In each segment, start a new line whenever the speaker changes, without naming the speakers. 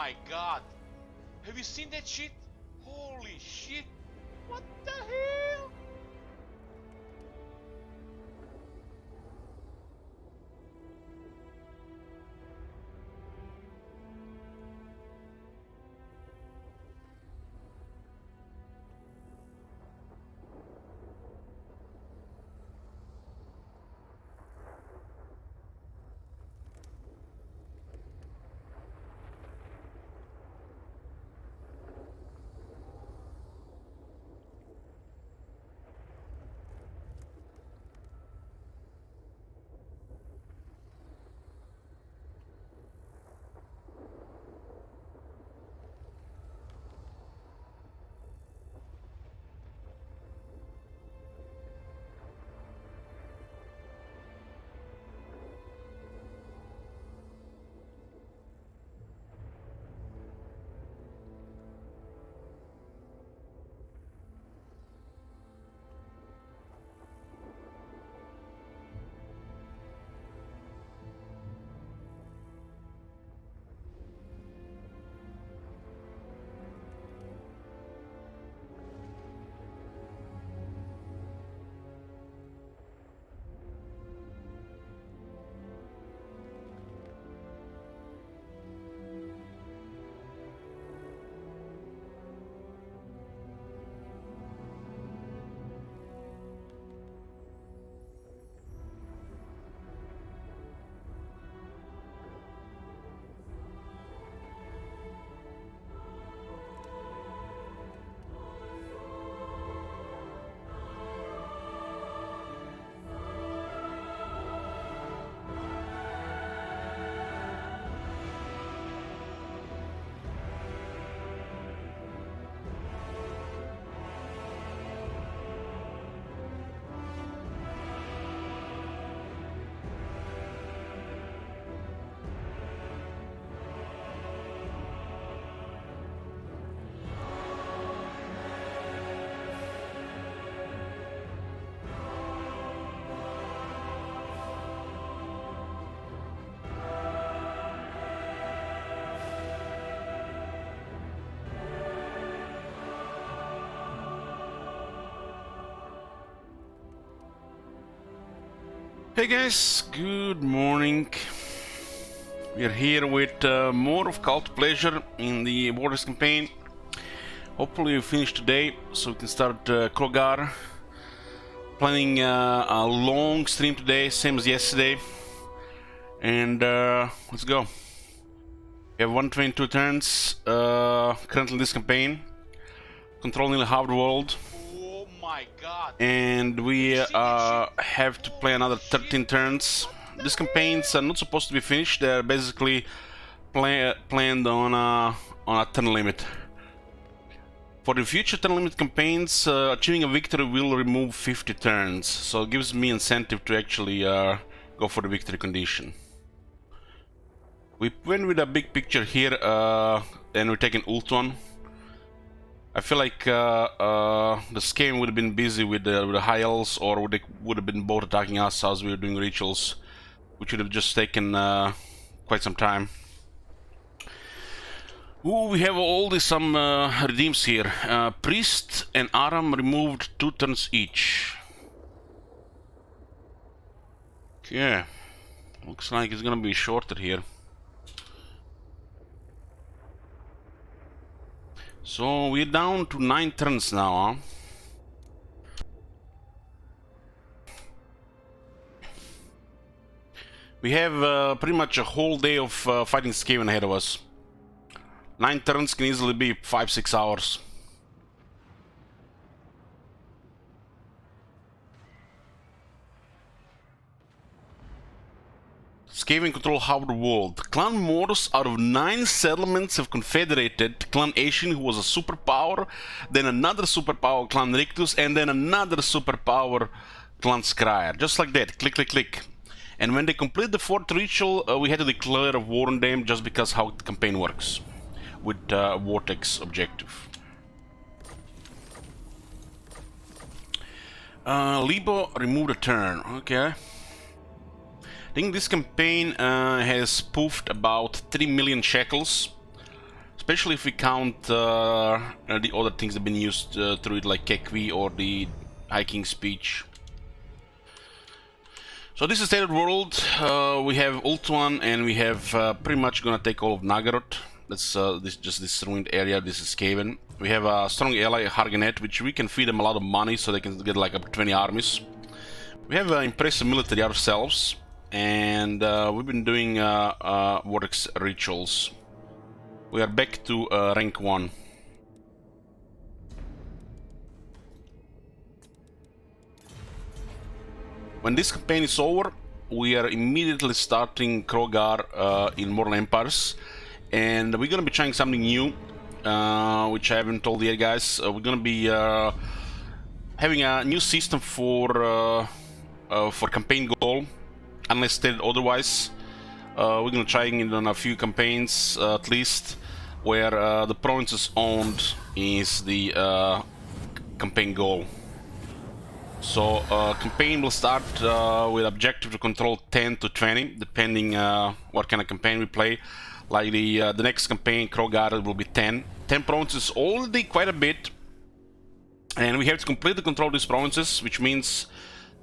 my god! Have you seen that shit? Holy shit! What the hell?
Hey guys, good morning. We are here with more of Unpleasure in the Borders campaign. Hopefully we finish today so we can start Krogar. Planning a long stream today, same as yesterday. And let's go. We have 122 turns currently in this campaign. Controlling the half the world.
Oh my god!
And we have to play another 13 turns. These campaigns are not supposed to be finished. They're basically planned on a turn limit. For the future turn limit campaigns, achieving a victory will remove 50 turns, so it gives me incentive to actually go for the victory condition. We went with a big picture here, and we're taking Ultron. I feel like the scheme would have been busy with the high elves, or they would have been both attacking us as we were doing rituals, which would have just taken quite some time. Ooh, we have some redeems here. Priest and Aram removed 2 turns each. Okay, looks like it's gonna be shorter here. So we're down to 9 turns now, huh? We have pretty much a whole day of fighting Skaven ahead of us. 9 turns can easily be 5-6 hours. Skaven control half the world. Clan Mordos, out of 9 settlements, have confederated Clan Ashen, who was a superpower, then another superpower, Clan Rictus, and then another superpower, Clan Scryer. Just like that, click, click, click. And when they complete the 4th ritual, we had to declare a war on them, just because how the campaign works, with Vortex objective. Libo removed a turn, okay. I think this campaign has spoofed about 3 million shekels. especially if we count the other things that have been used through it, like Kekwi or the hiking speech. So this is Stated World. We have Ultuan, and we have pretty much gonna take all of Nagaroth. That's this ruined area. This is Skaven. We have a strong ally, Harganet, which we can feed them a lot of money so they can get like up to 20 armies. We have impressive military ourselves, and we've been doing Vortex rituals. We are back to rank 1. When this campaign is over, we are immediately starting Krogar in Mortal Empires, and we're gonna be trying something new, which I haven't told yet, guys. We're gonna be having a new system for campaign goal, unless stated otherwise. We're gonna try it on a few campaigns at least, where the provinces owned is the campaign goal. So campaign will start with objective to control 10 to 20, depending what kind of campaign we play. Like the next campaign, Krogar, will be 10. 10 provinces, already quite a bit, and we have to completely control these provinces, which means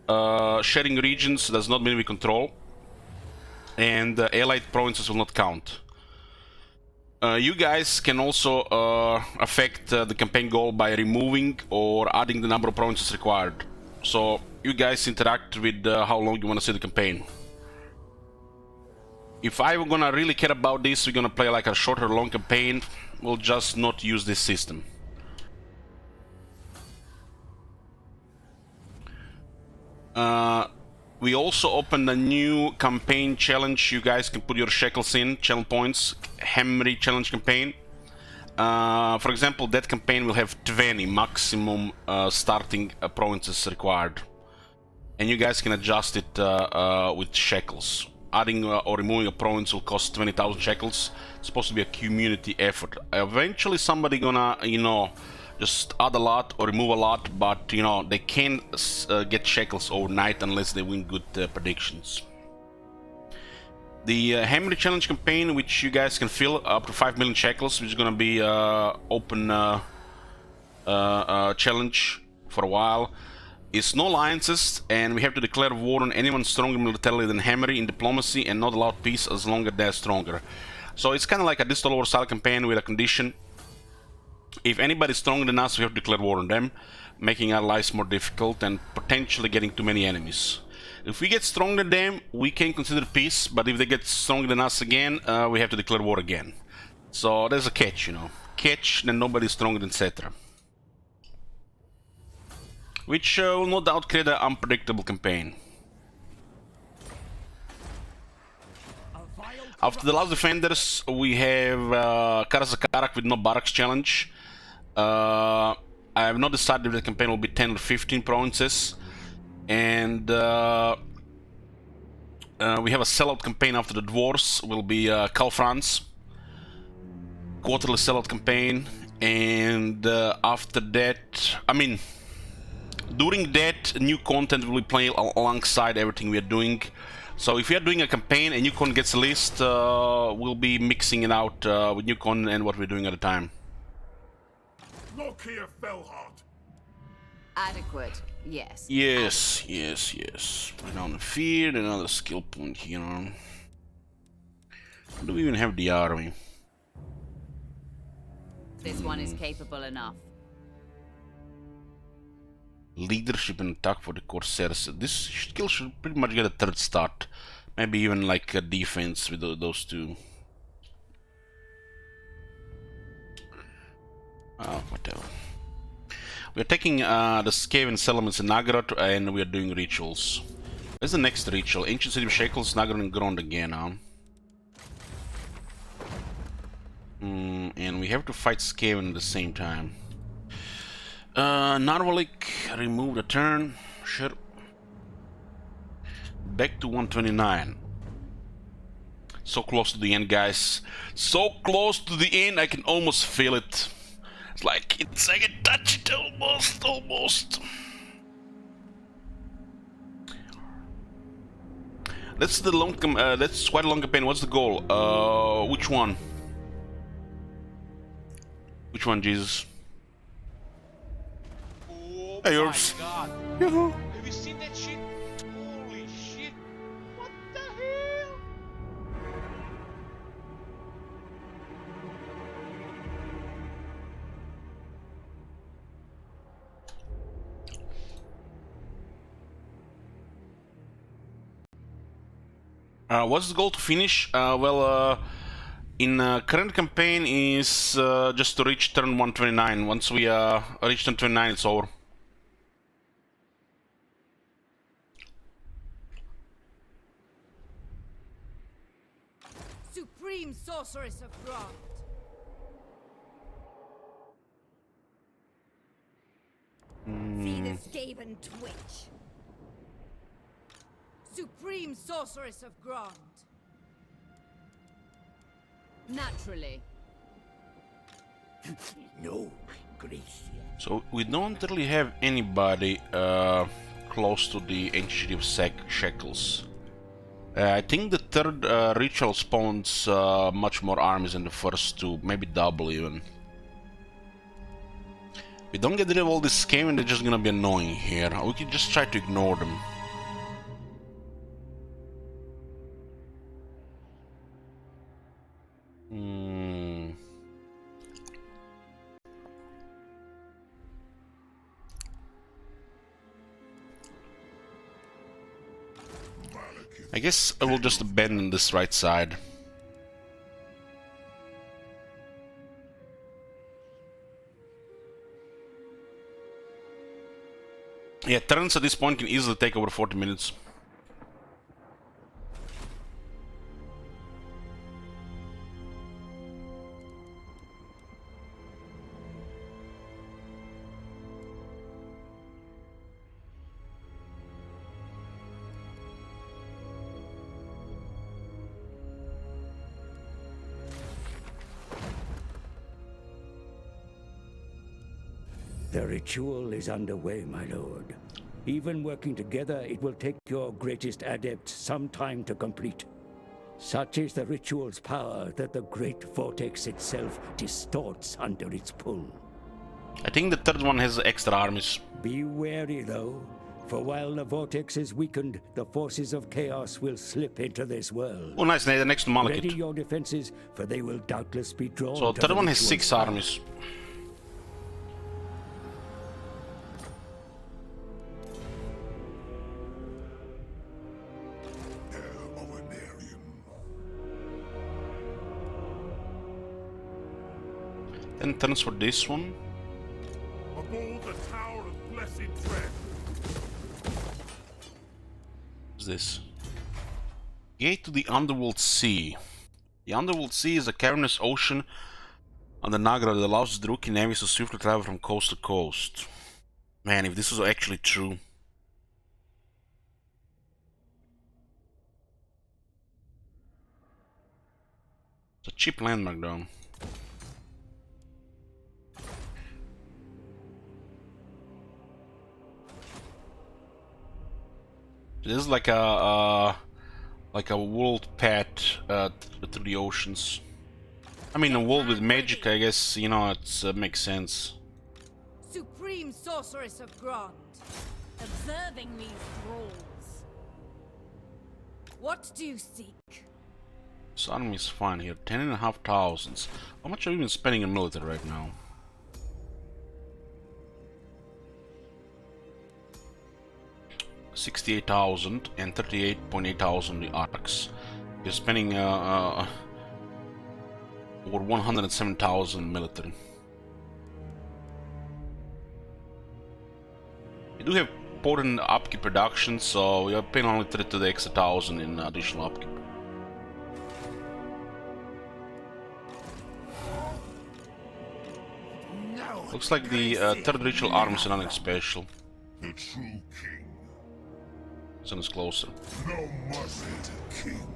sharing regions does not mean we control, and allied provinces will not count. You guys can also affect the campaign goal by removing or adding the number of provinces required. So you guys interact with how long you want to see the campaign. If I'm gonna really care about this, we're gonna play like a shorter long campaign. We'll just not use this system. We also opened a new campaign challenge. You guys can put your shekels in, channel points, Hammery challenge campaign. For example, that campaign will have 20 maximum starting provinces required. And you guys can adjust it with shekels. Adding or removing a province will cost 20,000 shekels. It's supposed to be a community effort. Eventually somebody gonna, you know, just add a lot or remove a lot, but you know, they can't get shekels overnight unless they win good predictions. The Hammery challenge campaign, which you guys can fill up to 5 million shekels, which is gonna be open challenge for a while, is no alliances, and we have to declare war on anyone stronger militarily than Hammery in diplomacy and not allow peace as long as they're stronger. So it's kind of like a distal war style campaign with a condition. If anybody's stronger than us, we have to declare war on them, making our lives more difficult and potentially getting too many enemies. If we get stronger than them, we can consider peace, but if they get stronger than us again, we have to declare war again. So there's a catch, you know. Catch, then nobody's stronger than etc. Which will no doubt create an unpredictable campaign. After the last defenders, we have Karazakarak with no barracks challenge. I have not decided if the campaign will be 10 or 15 provinces. And we have a sellout campaign after the dwarves, will be Kalfrans. Quarterly sellout campaign. And after that, I mean, during that, new content will be playing alongside everything we are doing. So if we are doing a campaign and new content gets a list, we'll be mixing it out with new content and what we're doing at the time.
Look here, Fellheart.
Adequate, yes.
Yes, yes, yes. Put on the field, another skill point here. Do we even have the army?
This one is capable enough.
Leadership and attack for the Corsairs. This skill should pretty much get a third start. Maybe even like a defense with those two. Whatever. We're taking the Skaven settlements in Nagaroth and we are doing rituals. Where's the next ritual? Ancient City of Shekels, Nagaroth and Grond again, huh? And we have to fight Skaven at the same time. Narvalik, remove the turn. Sure. Back to 129. So close to the end, guys. So close to the end, I can almost feel it. It's like I can touch it almost. That's the long. That's quite a long campaign. What's the goal? Which one? Which one, Jesus?
Oh
Hey,
my
yours.
god.
Yoo-hoo.
Have you seen that shit? Holy shit. What the hell?
What's the goal to finish? In current campaign is just to reach turn 129. Once we reach turn 29, it's over.
Supreme Sorceress of Grant. See the Skaven twitch. Supreme Sorceress of Grant.
Naturally.
No, Gracia.
So we don't really have anybody close to the ancient city of Shekels. I think the third ritual spawns much more armies than the first two, maybe double even. We don't get rid of all this Skaven, they're just gonna be annoying here. We can just try to ignore them. I guess I will just abandon this right side. Yeah, turns at this point can easily take over 40 minutes.
The ritual is underway, my lord. Even working together, it will take your greatest adepts some time to complete. Such is the ritual's power that the great vortex itself distorts under its pull.
I think the third one has extra armies.
Be wary, though, for while the vortex is weakened, the forces of chaos will slip into this world.
Oh, nice, they're next to
Ready
Malekith.
your defenses, for they will doubtless be drawn
So
to
third
the
one has
ritual's
6
power.
armies. Then turns for this one.
Aboard the Tower of Blessed Dread.
What's this? Gate to the Underworld Sea. The Underworld Sea is a cavernous ocean on the Nagra that allows the rookie navies to swiftly travel from coast to coast. Man, if this was actually true. It's a cheap landmark though. This is like a world path through the oceans. I mean, a world with magic, I guess, you know, it makes sense.
Supreme Sorceress of Grant.
Observing these thralls.
What do you seek?
This army is fine here. 10,500. How much are we even spending in military right now? $68,000 and 38,800 the arcs. You're spending over 107,000 military. We do have potent upkeep production, so we are paying only 32 the extra 1,000 in additional upkeep. Looks like the third ritual arms are nothing special.
The true king.
This one is closer.
No mercy to king.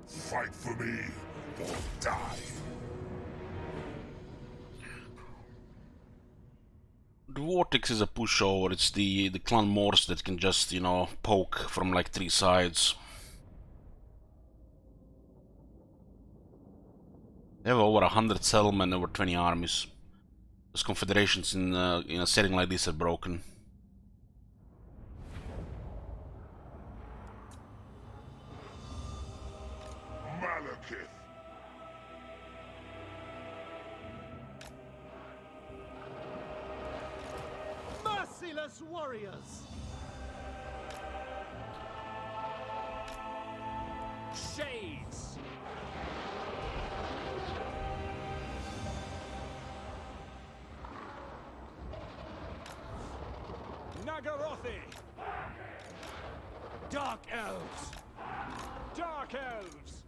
Fight for me or die.
The Vortex is a pushover. It's the clan Morse that can just, you know, poke from like 3 sides. They have over 100 settlements, over 20 armies. Those confederations in a setting like this are broken.
Malekith.
Merciless warriors! Shades! Nagarothi! Dark elves! Dark elves!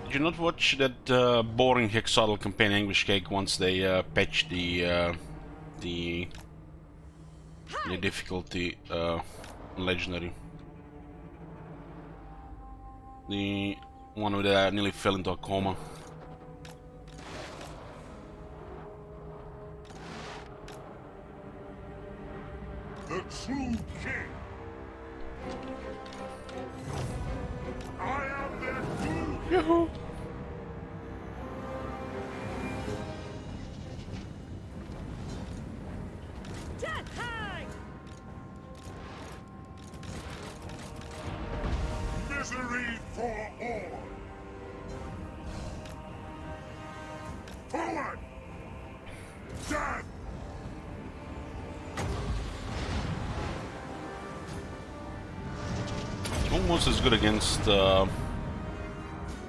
Did you not watch that boring Hexadal campaign Anguish Cake once they patched the difficulty legendary? The one where I nearly fell into a coma.
The true king. I am their king.
Yoo-hoo!
Death hang!
Misery for all. Forward. Death.
Almost as good against a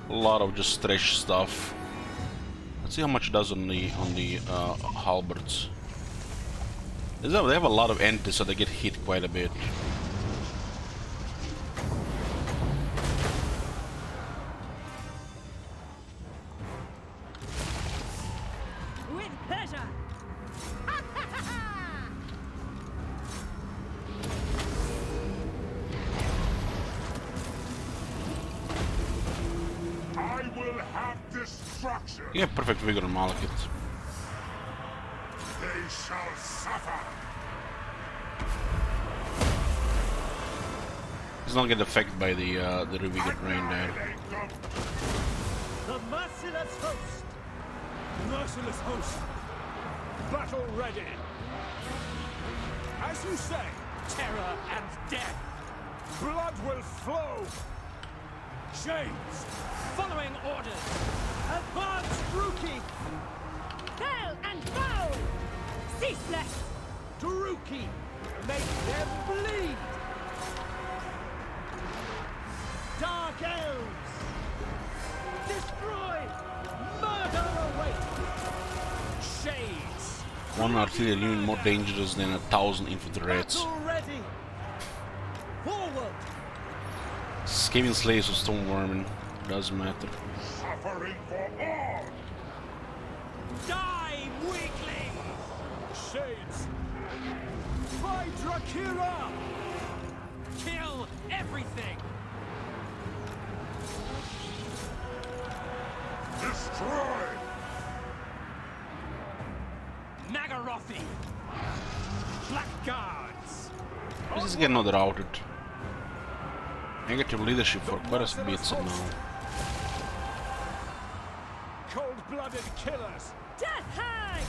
lot of just trash stuff. Let's see how much it does on the halberds. They have a lot of anti, so they get hit quite a bit.
With pleasure!
I will have destruction.
Yeah, perfect vigor on Malekith.
They shall suffer.
He's not get affected by the revigored rain there.
Annihilate them.
The merciless host! Merciless host! Battle ready! As you say, terror and death! Blood will flow! Shades! Following orders! Advance, Druki!
Bell and bow! Ceaseless!
Druki! Make them bleed! Dark elves! Destroy! Murder awaits! Shades!
One artillery unit more dangerous than 1,000 infantry rats.
Battle ready! Forward!
Skaven slaves or stormwarming, doesn't matter.
Suffering for all.
Die, weakling! Shades! By Drakira! Kill everything!
Destroy.
Nagarothi! Blackguards!
This is getting another outed. Negative leadership for quite a bit now.
Cold-blooded killers!
Death hang!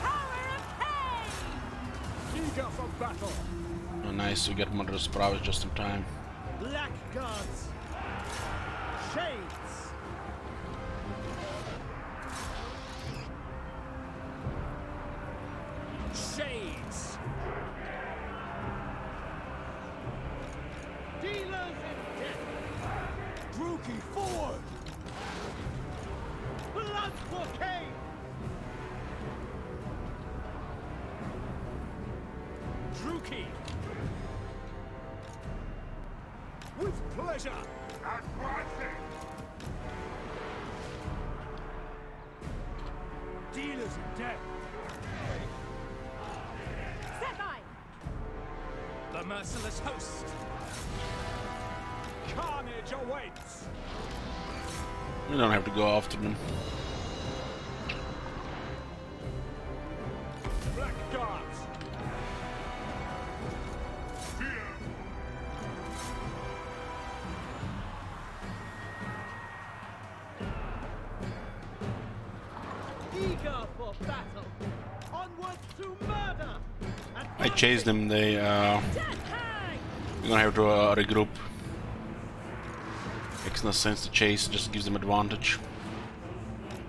Power of pain!
Eager for battle!
Oh, nice, we get Murderous Prowess just in time.
Blackguards! Shades! Shades! Dealers in death! Druki, forward! Blood for Cain! Druki! With pleasure!
Advancing.
Dealers in death.
Sapphire!
The merciless host. Carnage awaits.
We don't have to go after them.
Black guards.
Fear!
Eager for battle. Onward to murder.
I chased them. They
Death hag!
we're gonna have to regroup. Makes no sense to chase. Just gives them advantage.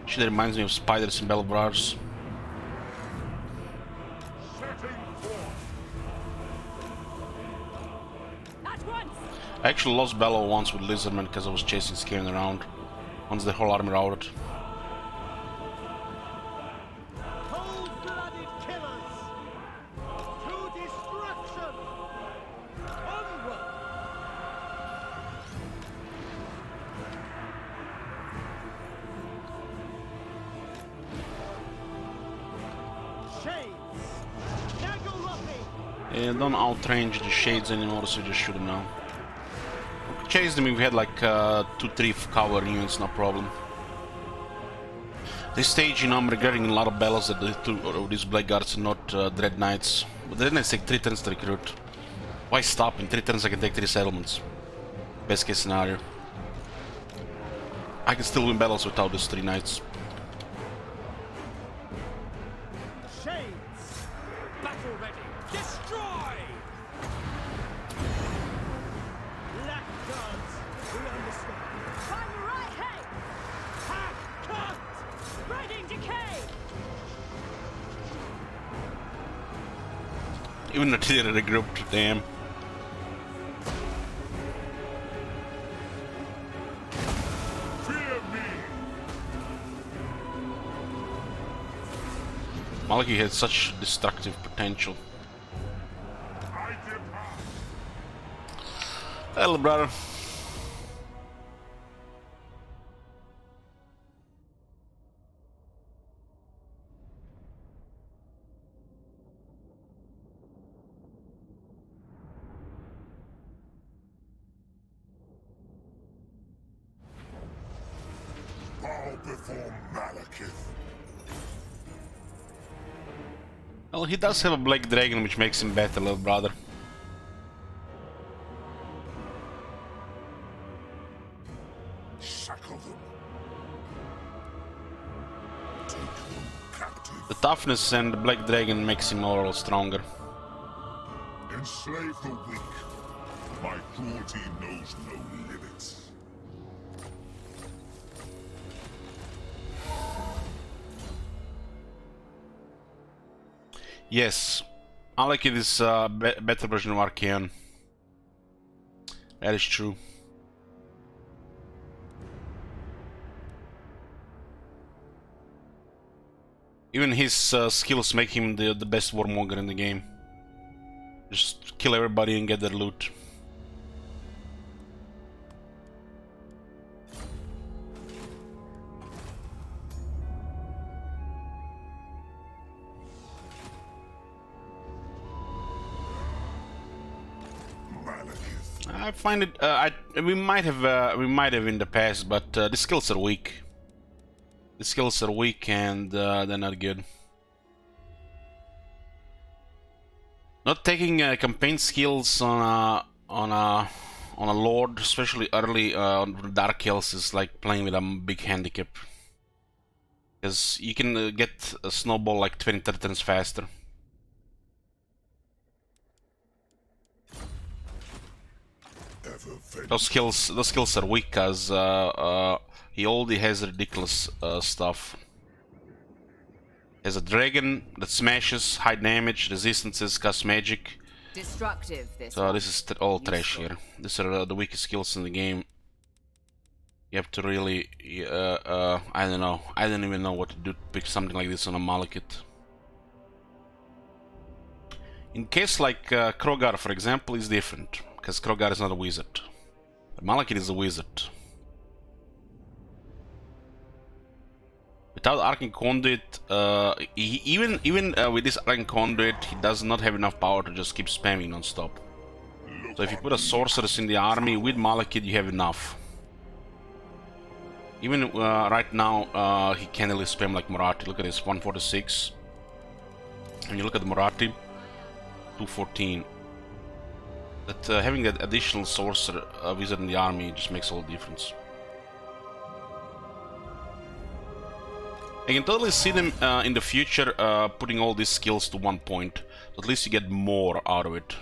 Shit, that reminds me of spiders in Belgrars.
Setting forth!
At once!
I actually lost Bellow once with Lizardman because I was chasing Skaven around. Once the whole army routed.
Cold-blooded killers. To destruction. Onward. Shades. Nagoropi.
And don't outrange the shades anymore, so just shoot them now. We could chase them if we had like 2-3 cover units, no problem. This stage, you know, I'm regretting a lot of battles that the two of these Blackguards are not Dread Knights. But Dread Knights take 3 turns to recruit. Why stop? In 3 turns I can take 3 settlements. Best case scenario. I can still win battles without these 3 knights.
Shades. Battle ready. Destroy. Black guards. We understand.
Find the right head!
Hack. Cut.
Spreading decay!
Even the artillery regrouped, damn.
Fear me!
Maliki had such destructive potential.
I depart!
Hello, brother.
Bow before Malekith.
Well, he does have a black dragon, which makes him better, little brother.
Shackle them. Take them captive.
The toughness and the black dragon makes him overall stronger.
Enslave the weak. My cruelty knows no limits.
Yes, I like this better version of Archaeon. That is true. Even his skills make him the best warmonger in the game. Just kill everybody and get their loot.
Malekith.
I find it. We might have in the past, but the skills are weak. The skills are weak and they're not good. Not taking campaign skills on a lord, especially early on Dark Elves, is like playing with a big handicap. Because you can get a snowball like 20-30 turns faster. Those skills are weak, cause he already has ridiculous stuff. Has a dragon that smashes, high damage, resistances, casts magic.
Destructive, this
So
one.
this is all trash here. These are the weakest skills in the game. You have to really, I don't know. I don't even know what to do to pick something like this on a Malekith. In case like Krogar, for example, is different, because Krogar is not a wizard. But Malekith is a wizard. With without Arcane Conduit, even with this Arcane Conduit, he does not have enough power to just keep spamming non-stop. So if you put a Sorceress in the army with Malekith, you have enough. Even right now, he can't really spam like Moratti. Look at this, 146. And you look at the Moratti, 214. But having that additional Sorcerer Wizard in the army just makes all the difference. I can totally see them in the future putting all these skills to one point. So at least you get more out of it.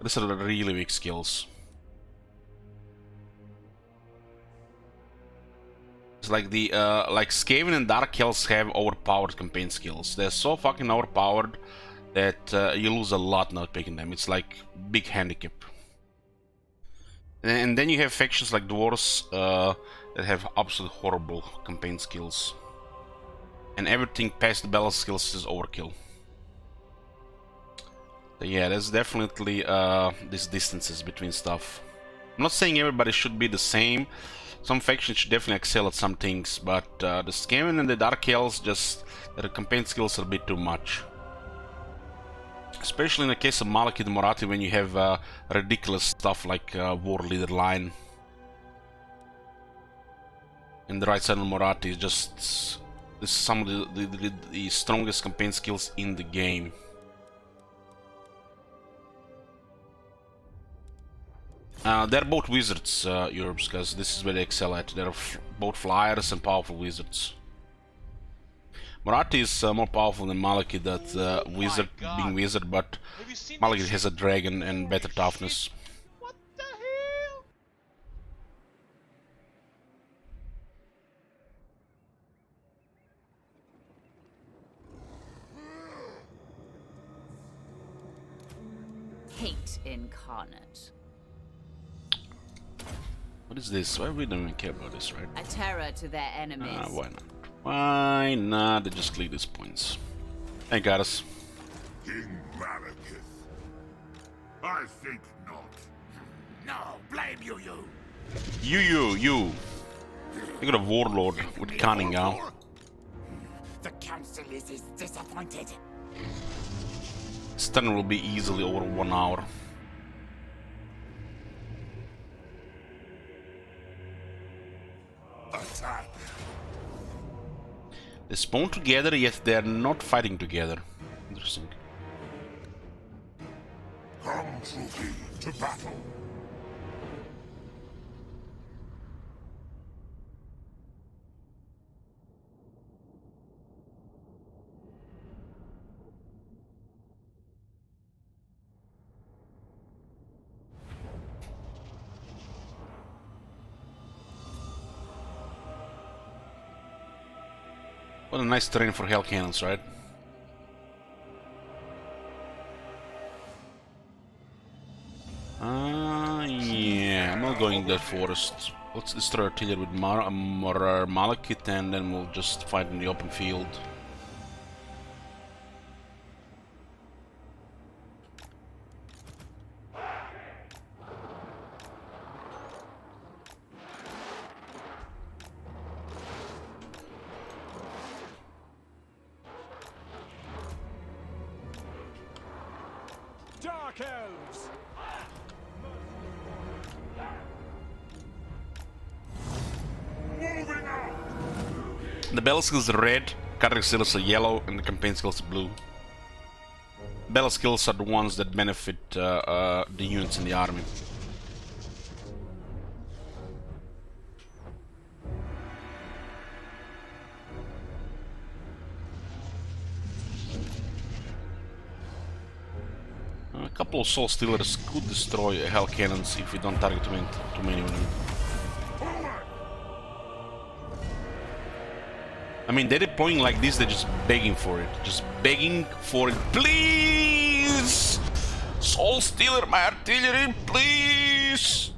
These are really weak skills. It's like the like Skaven and Dark Elves have overpowered campaign skills. They're so fucking overpowered that you lose a lot not picking them. It's like big handicap. And then you have factions like Dwarves that have absolutely horrible campaign skills. And everything past the balance skills is overkill. So yeah, there's definitely these distances between stuff. I'm not saying everybody should be the same. Some factions should definitely excel at some things, but the Skaven and the Dark Elves, just their campaign skills are a bit too much. Especially in the case of Malekith and Moratti, when you have ridiculous stuff like War Leader line. And the right side of Moratti is just... this is some of the strongest campaign skills in the game. They're both wizards, Europe, because this is where they excel at. They're both flyers and powerful wizards. Moratti is more powerful than Malekith, that wizard being wizard, but Malekith has a dragon and better toughness.
What the hell?
Hate incarnate.
What is this? Why we don't even care about this, right?
A terror to their enemies.
Why not? Why not? They just click these points. Hey, got us.
King Malekith. I think not. No, blame you.
You got a warlord with cunning now.
The council is disappointed.
This turn will be easily over 1 hour.
Attack.
They spawn together, yet they are not fighting together. Interesting.
Come, Troopi, to battle.
What a nice terrain for hell cannons, right? Yeah, I'm not going that forest. Let's destroy artillery with Malekith, and then we'll just fight in the open field.
Dark Elves!
Moving out.
The battle skills are red, cutting skills are yellow, and the campaign skills are blue. Battle skills are the ones that benefit the units in the army. A couple of Soul Stealers could destroy Hell Cannons if we don't target too many of them. I mean, they're deploying like this, they're just begging for it. Just begging for it. Please! Soul Stealer, my artillery, please!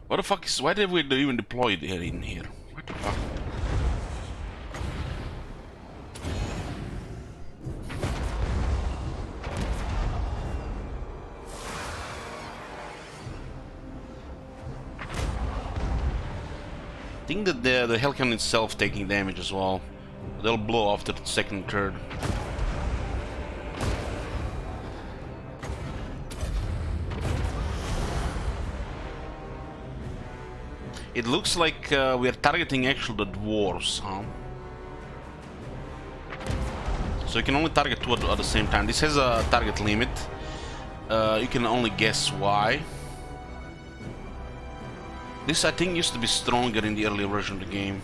What the fuck is... why did we even deploy it in here? What the fuck? I think that the Hell Cannon itself taking damage as well. They'll blow after the second, third. It looks like we are targeting actually the dwarves, huh? So you can only target two at the same time. This has a target limit. You can only guess why. This, I think, used to be stronger in the earlier version of the game.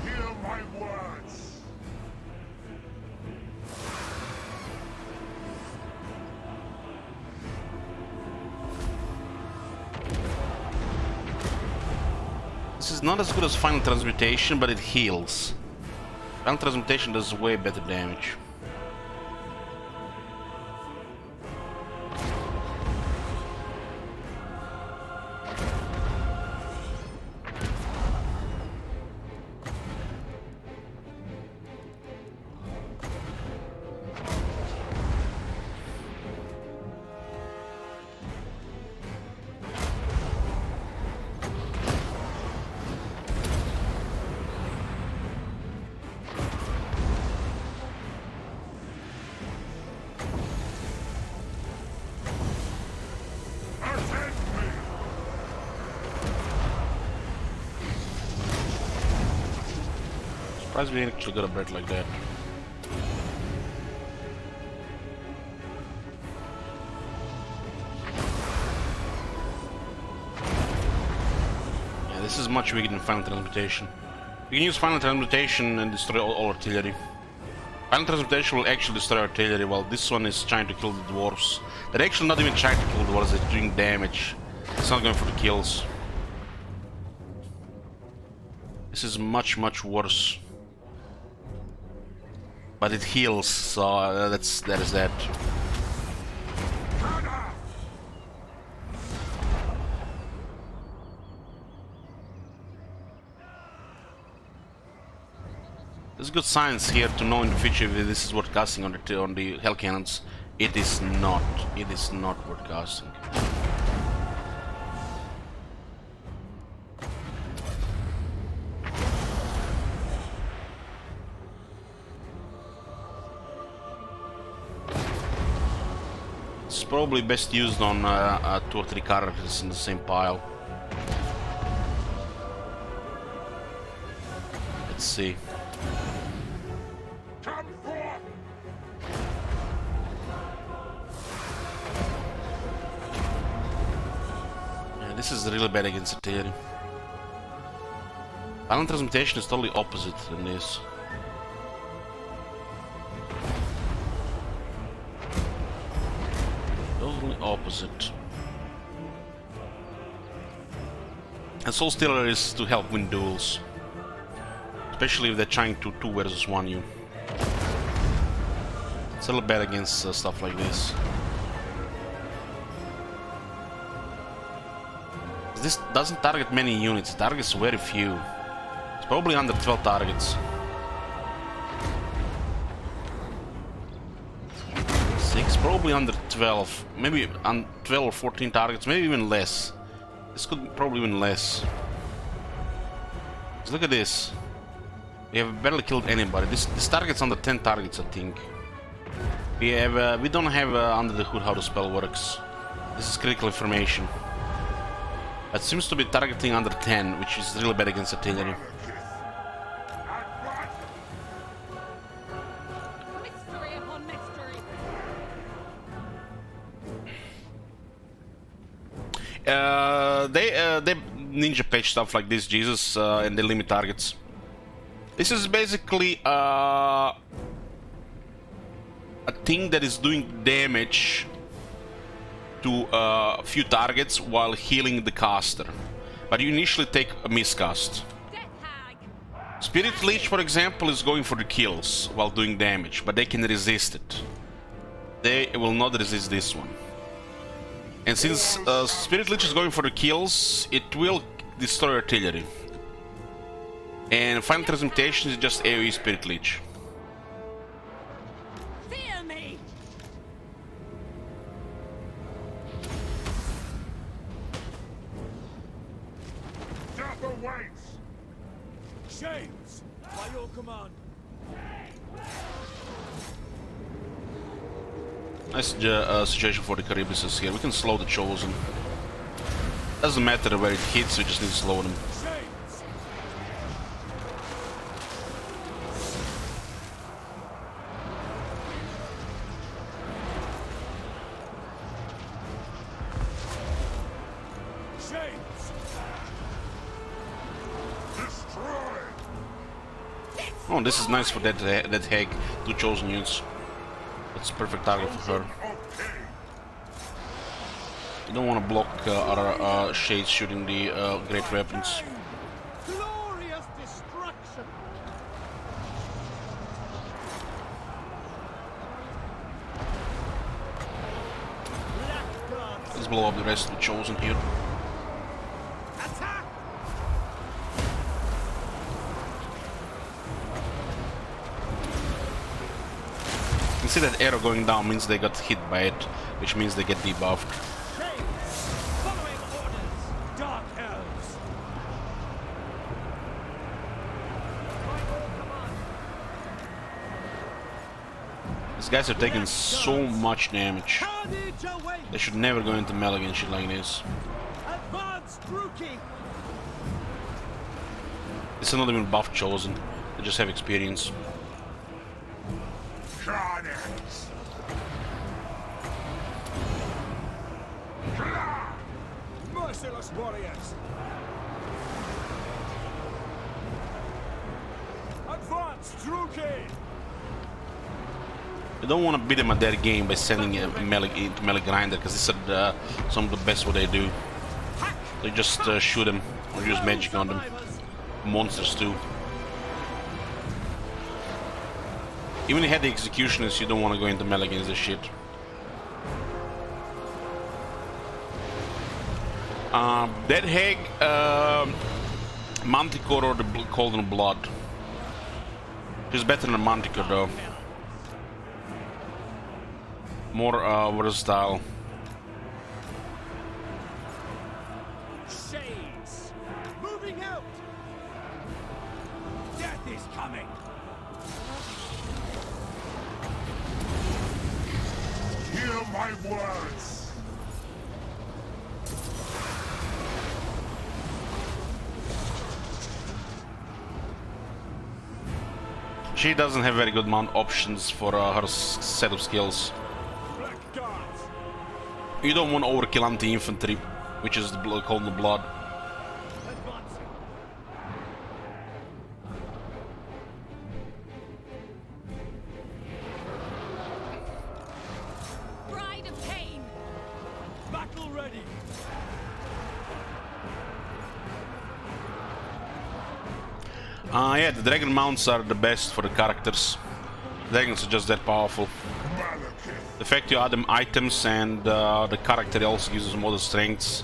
Hear my words.
This is not as good as Final Transmutation, but it heals. Final Transmutation does way better damage.
Attend me.
Surprised we actually got a bread like that. Yeah, this is much weaker than Final Transmutation. You can use Final Transmutation and destroy all artillery. Final Transmutation will actually destroy artillery, while this one is trying to kill the dwarves. They're actually not even trying to kill the dwarves, they're doing damage. It's not going for the kills. This is much, much worse. But it heals, so that is that. There's good signs here to know in the future if this is worth casting on the hell cannons. It is not. It is not worth casting. It's probably best used on 2 or 3 characters in the same pile. Let's see.
Come forth.
Yeah, this is really bad against artillery. Final Transmutation is totally opposite than this. Totally opposite. And Soul Stealer is to help win duels. Especially if they're trying to 2 versus 1 you. It's a little bad against stuff like this. This doesn't target many units, it targets very few. It's probably under 12 targets. 6, probably under 12. Maybe on 12 or 14 targets, maybe even less. This could probably even less. Just look at this. We have barely killed anybody. This target's under 10 targets, I think. We don't have under the hood how the spell works. This is critical information. It seems to be targeting under 10, which is really bad against artillery.
Mystery upon mystery.
They ninja patch stuff like this, Jesus, and they limit targets. This is basically a thing that is doing damage to a few targets while healing the caster. But you initially take a miscast.
Death hag.
Spirit Leech, for example, is going for the kills while doing damage, but they can resist it. They will not resist this one. And since Spirit Leech is going for the kills, it will destroy artillery. And Final Transmutation is just AoE Spirit Leech.
Fear me.
James, by your command.
Nice situation for the Caribbeans here. We can slow the Chosen. Doesn't matter where it hits, we just need to slow them.
James. James.
Destroy!
Oh, this is nice for that hag. 2 Chosen units. That's a perfect target for her.
Okay.
You don't want to block other shades shooting the great weapons.
Glorious destruction. Blackguards.
Let's blow up the rest of the Chosen here.
Attack.
You see that arrow going down means they got hit by it, which means they get debuffed.
James. Following orders. Dark elves. By your command.
These guys are taking so much damage.
Carnage awaits.
They should never go into melee and shit like this.
Advance, Brookie.
This is not even buff Chosen. They just have experience.
Carnage!
Merciless warriors. Advance, Drookie.
You don't want to beat them at their game by sending a melee into melee grinder, because this is some of the best what they do. They just shoot them or use magic on them. Monsters too. Even if you had the executioners, you don't want to go into melee against this shit. That hag, Manticore or the Golden Blood. She's better than Manticore though. More versatile.
Shades. Moving out. Death is coming.
Hear my words!
She doesn't have very good mount options for her set of skills.
Blackguards.
You don't want to overkill anti-infantry, which is called the blood.
Advancing.
Bride of Cain.
Battle ready.
Yeah, the dragon mounts are the best for the characters. Dragons are just that powerful.
Malekith!
The fact you add them items and the character also gives them other strengths,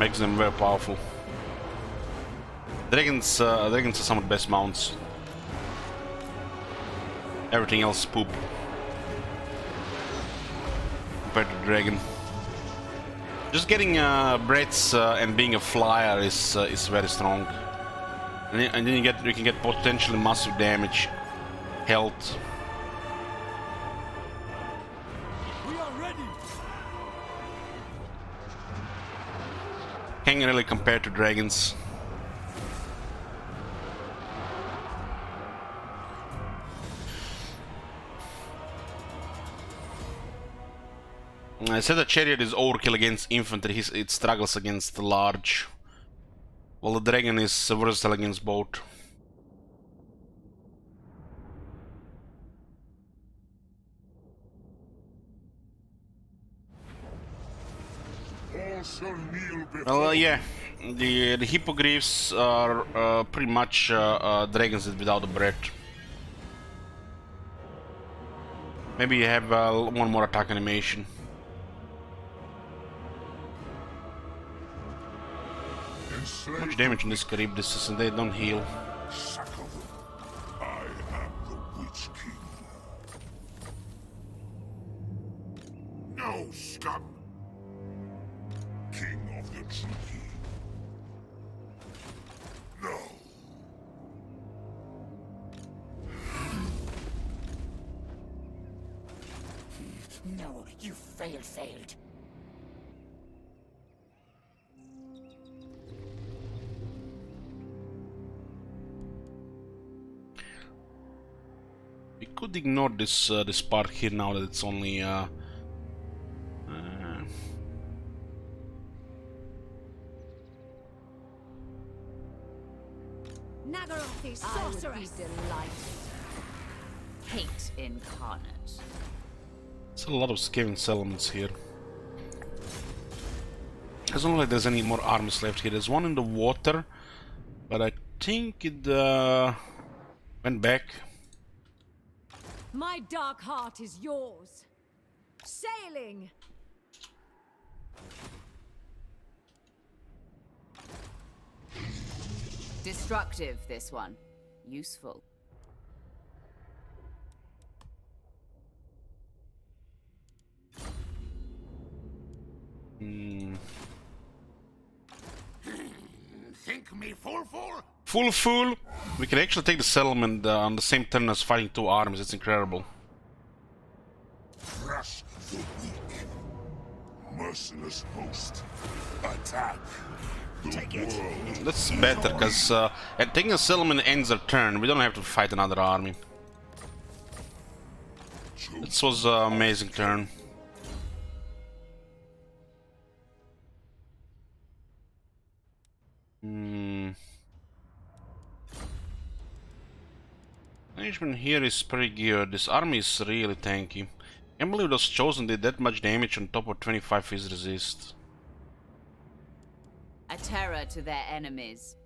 makes them very powerful. Dragons are some of the best mounts. Everything else is poop compared to the dragon. Just getting breaths and being a flyer is very strong. And then you can get potentially massive damage, health.
We are ready.
Can't really compare to dragons. I said the chariot is overkill against infantry, it struggles against the large. While the dragon is versatile against both.
All shall kneel before
Well, yeah, the hippogriffs are pretty much dragons without a breath. Maybe you have one more attack animation.
enslave
Much damage in this Charybdis, and they don't heal.
Shackle them. I am the Witch King. No, scum! King of the Tricky. No.
No, you failed.
We could ignore this part here now that it's only
Nagaroth is
I would be
sorceress.
delighted. Hate incarnate.
There's a lot of scaling elements here. Doesn't look like there's any more armies left here. There's one in the water, but I think it went back.
My dark heart is yours. Sailing.
Destructive, this one. Useful.
Think me fool?
Full. We can actually take the settlement on the same turn as fighting two armies. It's incredible.
Crush the weak. Merciless host. Attack. Take it.
That's better, because taking a settlement ends their turn. We don't have to fight another army. This was an amazing turn. Management here is pretty good. This army is really tanky. Can't believe those chosen did that much damage on top of 25 phys resist.
A terror to their enemies.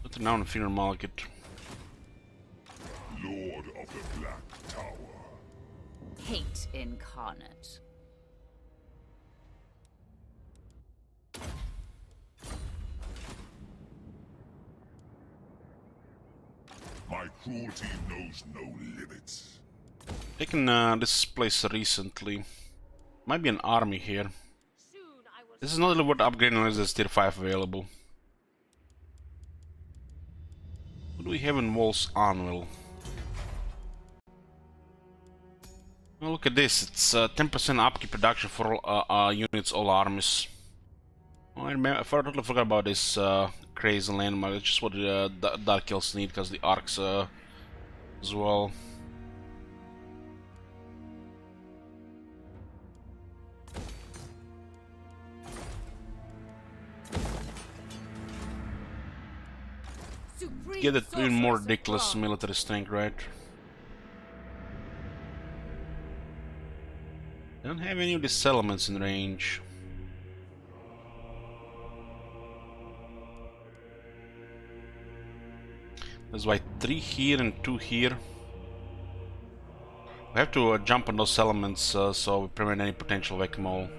Put it now in Fear Market.
Lord of the Black Tower.
Hate incarnate.
My cruelty knows no limits.
Taken this place recently. Might be an army here.
Soon I will.
This is not really worth upgrading unless there's tier 5 available. What do we have in Walls Anvil? Well, look at this, it's 10% upkeep production for all units, all armies. Oh, I totally forgot about this crazy landmark. It's just what the Dark Elves need, because the arcs as well.
Supreme
Get it even more
sorceress of
ridiculous
Ra.
military strength, right? Don't have any of these settlements in range. There's like 3 here and 2 here. We have to jump on those settlements so we prevent any potential whack-a-mole.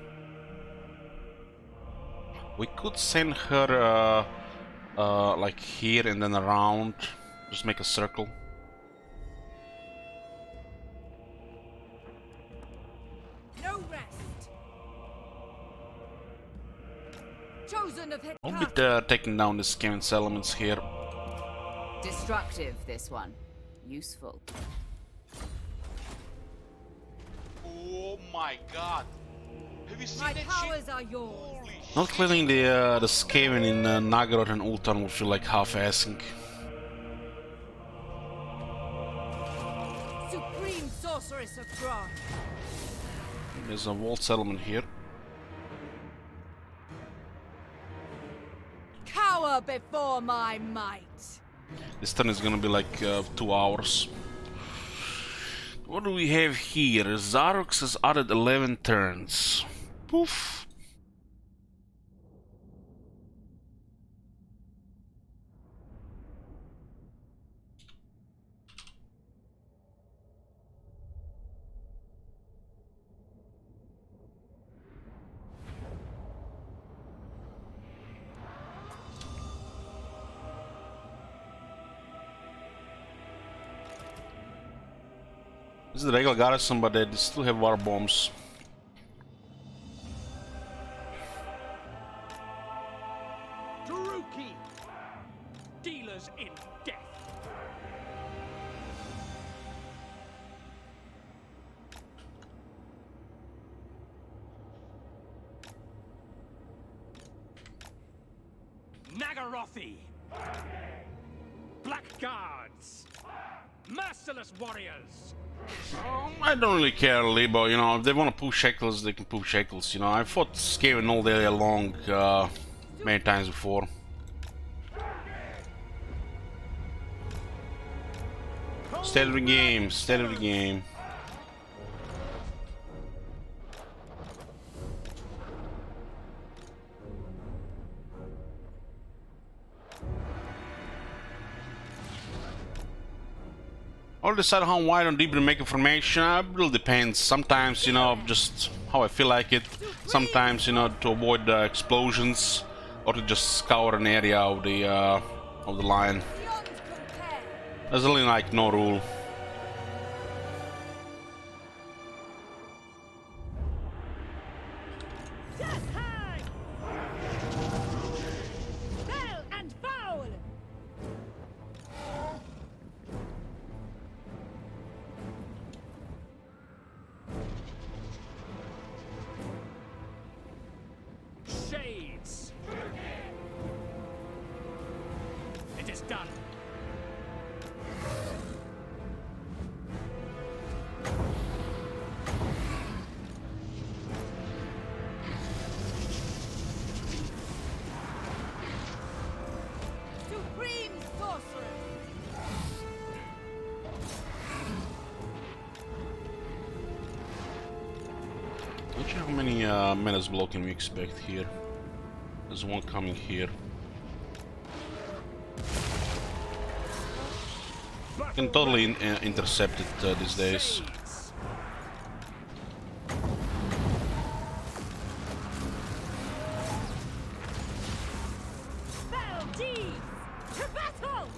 We could send her like here and then around. Just make a circle.
No rest. Chosen of
I'll
Hecate.
be taking down the scamming settlements here.
Destructive, this one. Useful.
Oh my god. Have you seen
My
that
powers
shit?
are yours.
Holy
Not
shit.
clearing the Skaven in Nagaroth and Ultan would feel like half-assing.
Supreme sorceress of Ra.
There's a walled settlement here.
Cower before my might.
This turn is gonna be like 2 hours. What do we have here? Zarox has added 11 turns. Poof. This is the regular garrison, but they still have war bombs.
Druki! Dealers in death! Nagarothi! Blackguards! Merciless warriors!
I don't really care, Libo, you know, if they want to push Shekels, they can push Shekels, you know. I fought Skaven all day long, many times before. State of the game, state of the game. I'll decide how wide and deep to make information. It really depends. Sometimes, you know, just how I feel like it. Sometimes, you know, to avoid explosions or to just scour an area of the line. There's really like no rule.
Foul and foul!
Shades! It is done.
Supreme sorcerer!
Not sure how many menace block can we expect here. There's one coming here. Can totally intercept it these days.
Shades!
Foul deeds! To battle!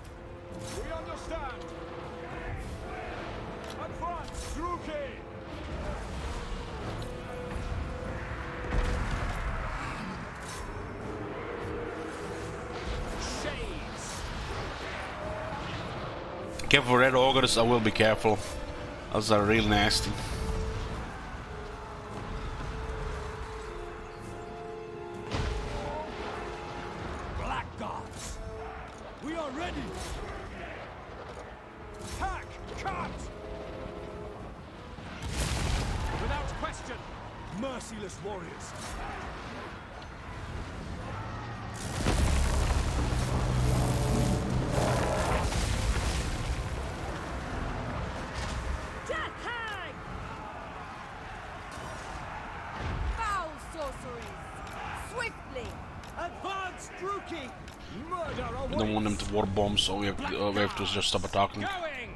We understand! Advance, Druki! Shades!
Careful red augurs, I will be careful. Those are real nasty.
Blackguards! We are ready! Hack! Cut! Without question, merciless warriors!
Death hag! Foul sorceries! Swiftly!
Advance, Druki! Murder awaits!
I don't want them to war bomb, so we have to just stop attacking.
Going!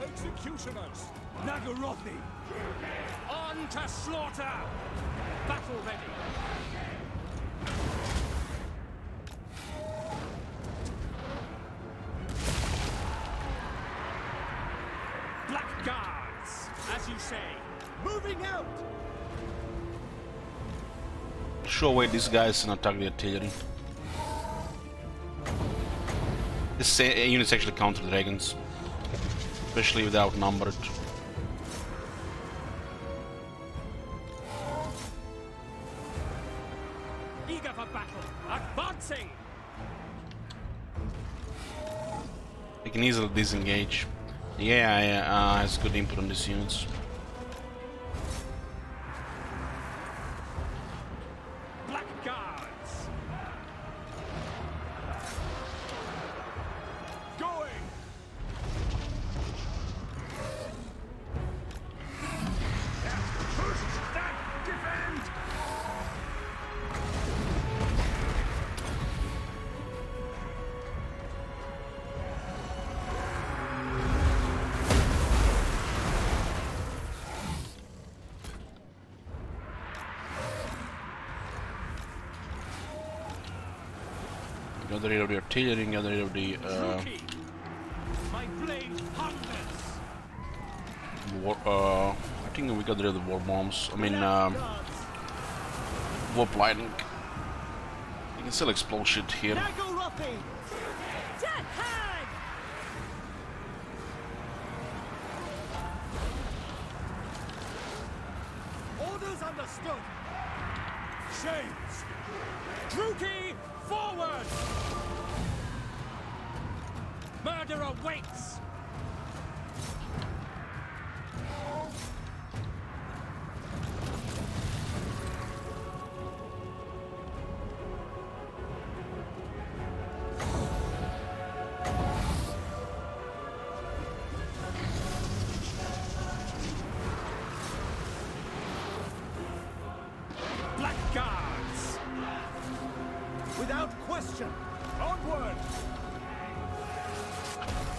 Executioners! Nagarothi! On to slaughter! Battle ready! Blackguards! As you say, moving out!
Show away these guys and attack the artillery. This units actually counter dragons, especially if they're outnumbered.
Eager for battle! Advancing!
They can easily disengage. Yeah, has good input on these units.
Blackguards! Going! Push! Stand! Defend!
Got rid of the artillery, got rid of the
My blade hungers.
I think we got rid of the war bombs. I mean, warp lightning. You can still explode shit here.
Nagorothi! Death hag! Orders understood. Shades! Druki, forward! Murder awaits! Blackguards! Without question, onward!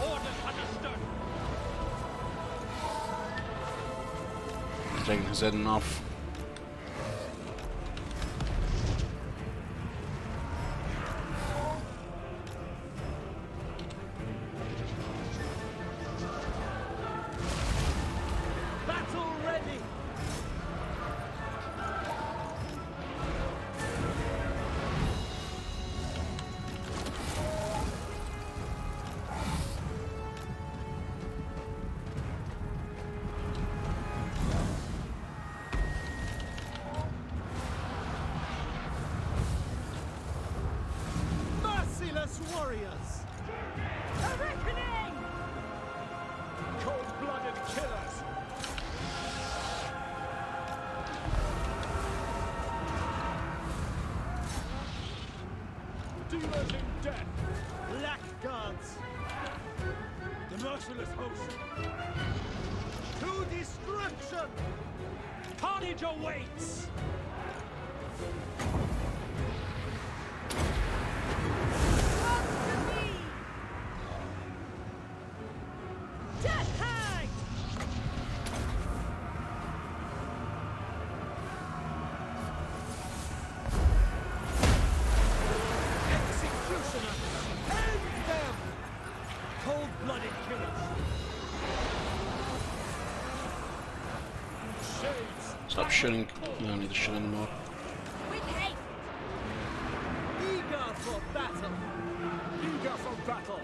Orders understood!
Taking his head enough.
Battle ready! Merciless warriors! A reckoning! Cold-blooded killers! Dealers in death! Blackguards! The merciless host! To destruction! Carnage awaits! Death hag! Executioners! End them! Cold-blooded killers! Shades!
Stop shooting. I don't need to shoot anymore.
With hate.
Eager for battle! Eager for battle!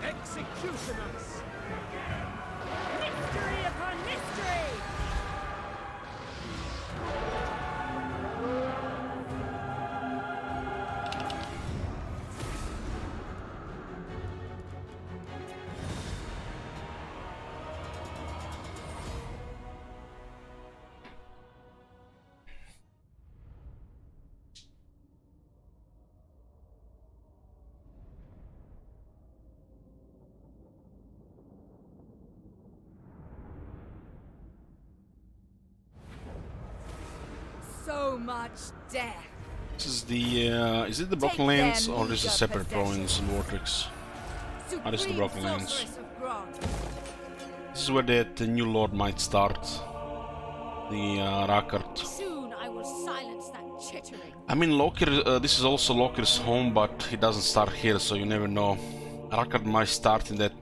Executioners!
Mystery upon mystery.
So much death.
This is the is it the Broken
Take
Lands
their
or this is a
meager
separate
possessions.
province in Vortex? What is the
Supreme
Broken Lands?
sorceress of Grog.
This is where that new lord might start. The Rakard.
Soon I will silence that chittering.
I mean, Lokir, this is also Lokir's home, but he doesn't start here, so you never know. Rakard might start in that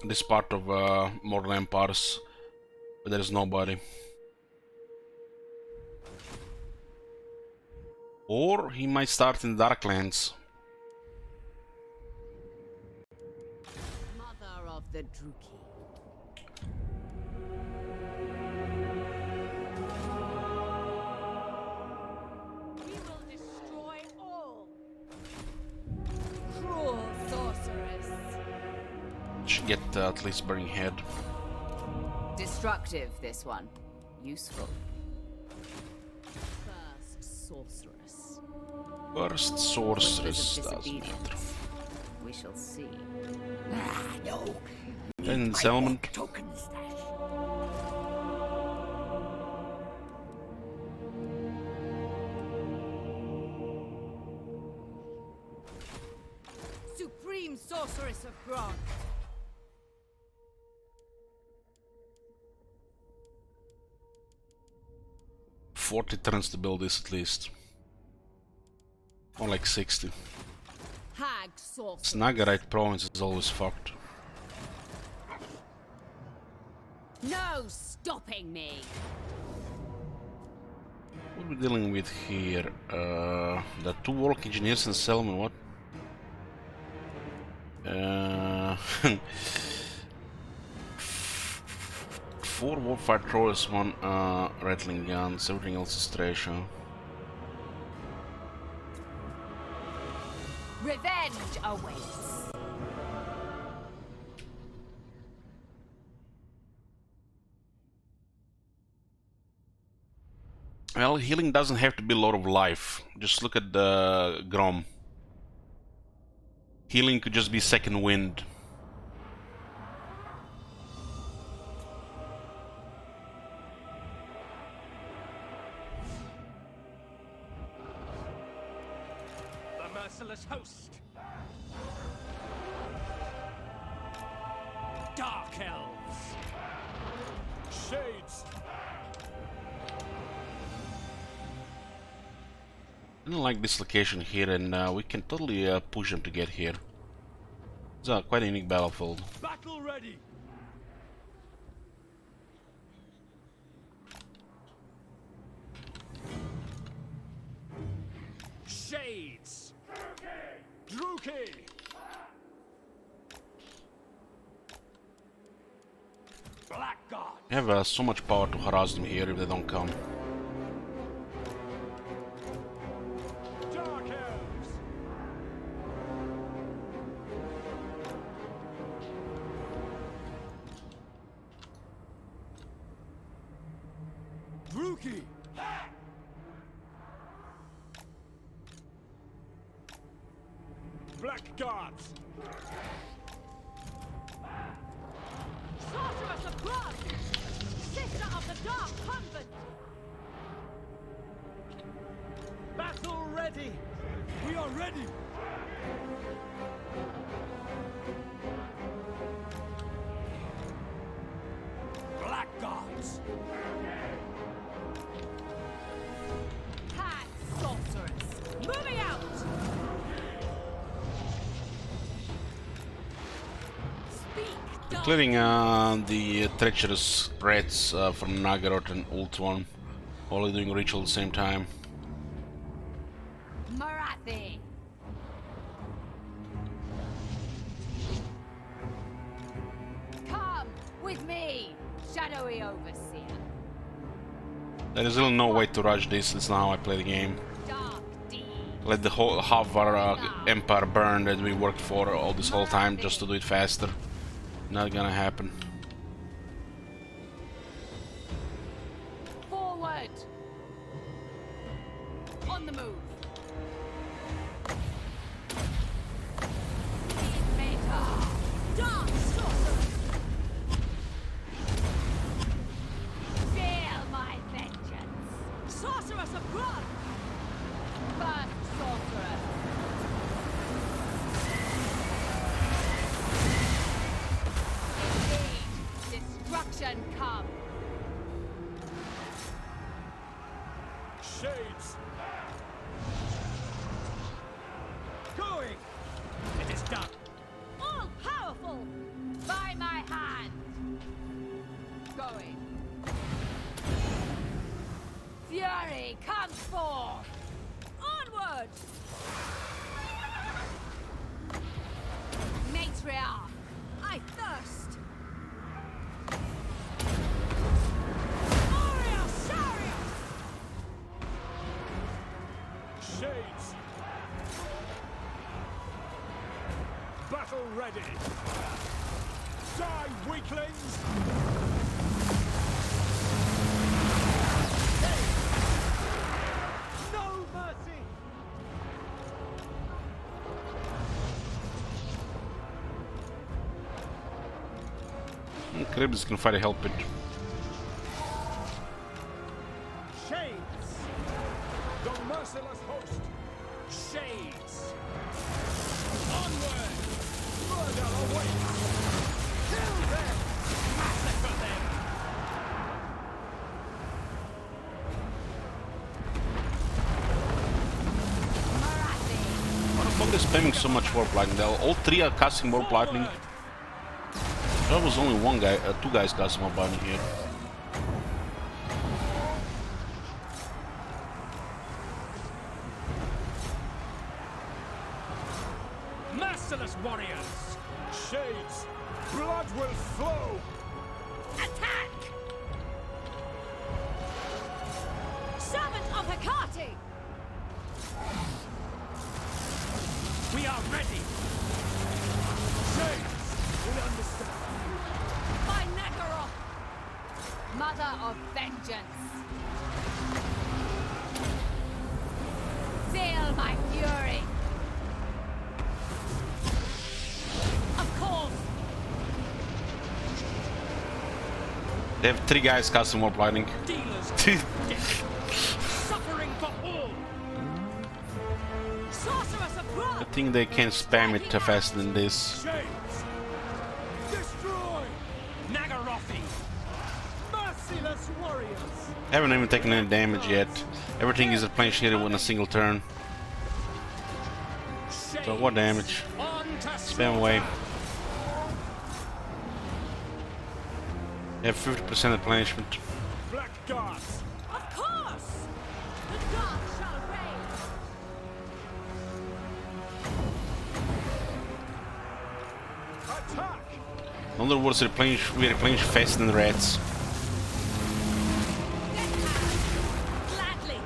this part of Mortal Empires, but there is nobody. Or he might start in the Darklands.
Mother of the Druki.
We will destroy all.
Cruel sorceress.
Should get at least Burning Head.
Destructive, this one. Useful. First sorceress.
First sorceress
Wishes of
doesn't matter.
disobedience. We shall see.
No.
Then Settlement.
Token stash.
Supreme sorceress of Grog.
40 turns to build this at least. Or like 60.
Hag sorcerer.
Snagarite province is always fucked.
No stopping me.
What are we dealing with here? The 2 Warlock Engineers and Selman, what? 4 Warfire Throwers, 1 Rattling Guns, everything else is trash, huh?
Revenge awaits.
Well, healing doesn't have to be a lot of life. Just look at the Grom. Healing could just be second wind.
The merciless host. Dark elves. Shades.
I don't like this location here, and we can totally push them to get here. It's quite a unique battlefield.
Battle ready. Shades. Druki. Blackguard.
We have so much power to harass them here if they don't come.
Dark elves. Druki. Blackguards.
Sorceress of blood! Sister of the Dark Convent!
Battle ready. We are ready. Blackguards.
Hag sorceress.
Moving out!
Speak.
Clearing the treacherous rats from Nagaroth and Ult One, while doing ritual at the same time.
Marathi. Come with me, shadowy overseer.
There is really no way to rush this. That's not how I play the game.
Dark deed.
Let the whole half of our empire burn that we worked for all this whole time just to do it faster. Not gonna happen.
Forward. On the move. Maker.
Dark sorceress!
Feel my vengeance.
Sorceress of blood!
First sorceress. Indeed, destruction come.
Shades. Going. It is done.
All powerful!
By my hand. Going. Fury comes forth.
Onward!
Matriarch.
I thirst!
Shades. Battle ready. Die, weaklings! No mercy!
Cribs can fight a help it.
Shades! The merciless host! Shades! Onward! Murder awaits! Kill them! Massacre them!
spamming so much warp lightning. All three are casting warp lightning. There was only one guy, two guys casting warp lightning here.
Merciless warriors! Shades! Blood will flow!
Attack! Servant of Hecate!
We are ready! Shades! We understand.
By Nagaroth! Mother of vengeance! Feel my fury! Of course!
They have three guys casting warp lightning.
Dealers! Suffering for all!
Sorceress of blood!
I think they can spam it faster than this.
Shades! Destroy! Nagarothi! Merciless warriors!
Haven't even taken any damage yet. Everything is replenished here in a single turn. So what damage? Spam away. They have 50% replenishment.
Black guards!
Of course! The dark shall reign!
Attack!
In other words, we replenish faster than rats.
Gladly!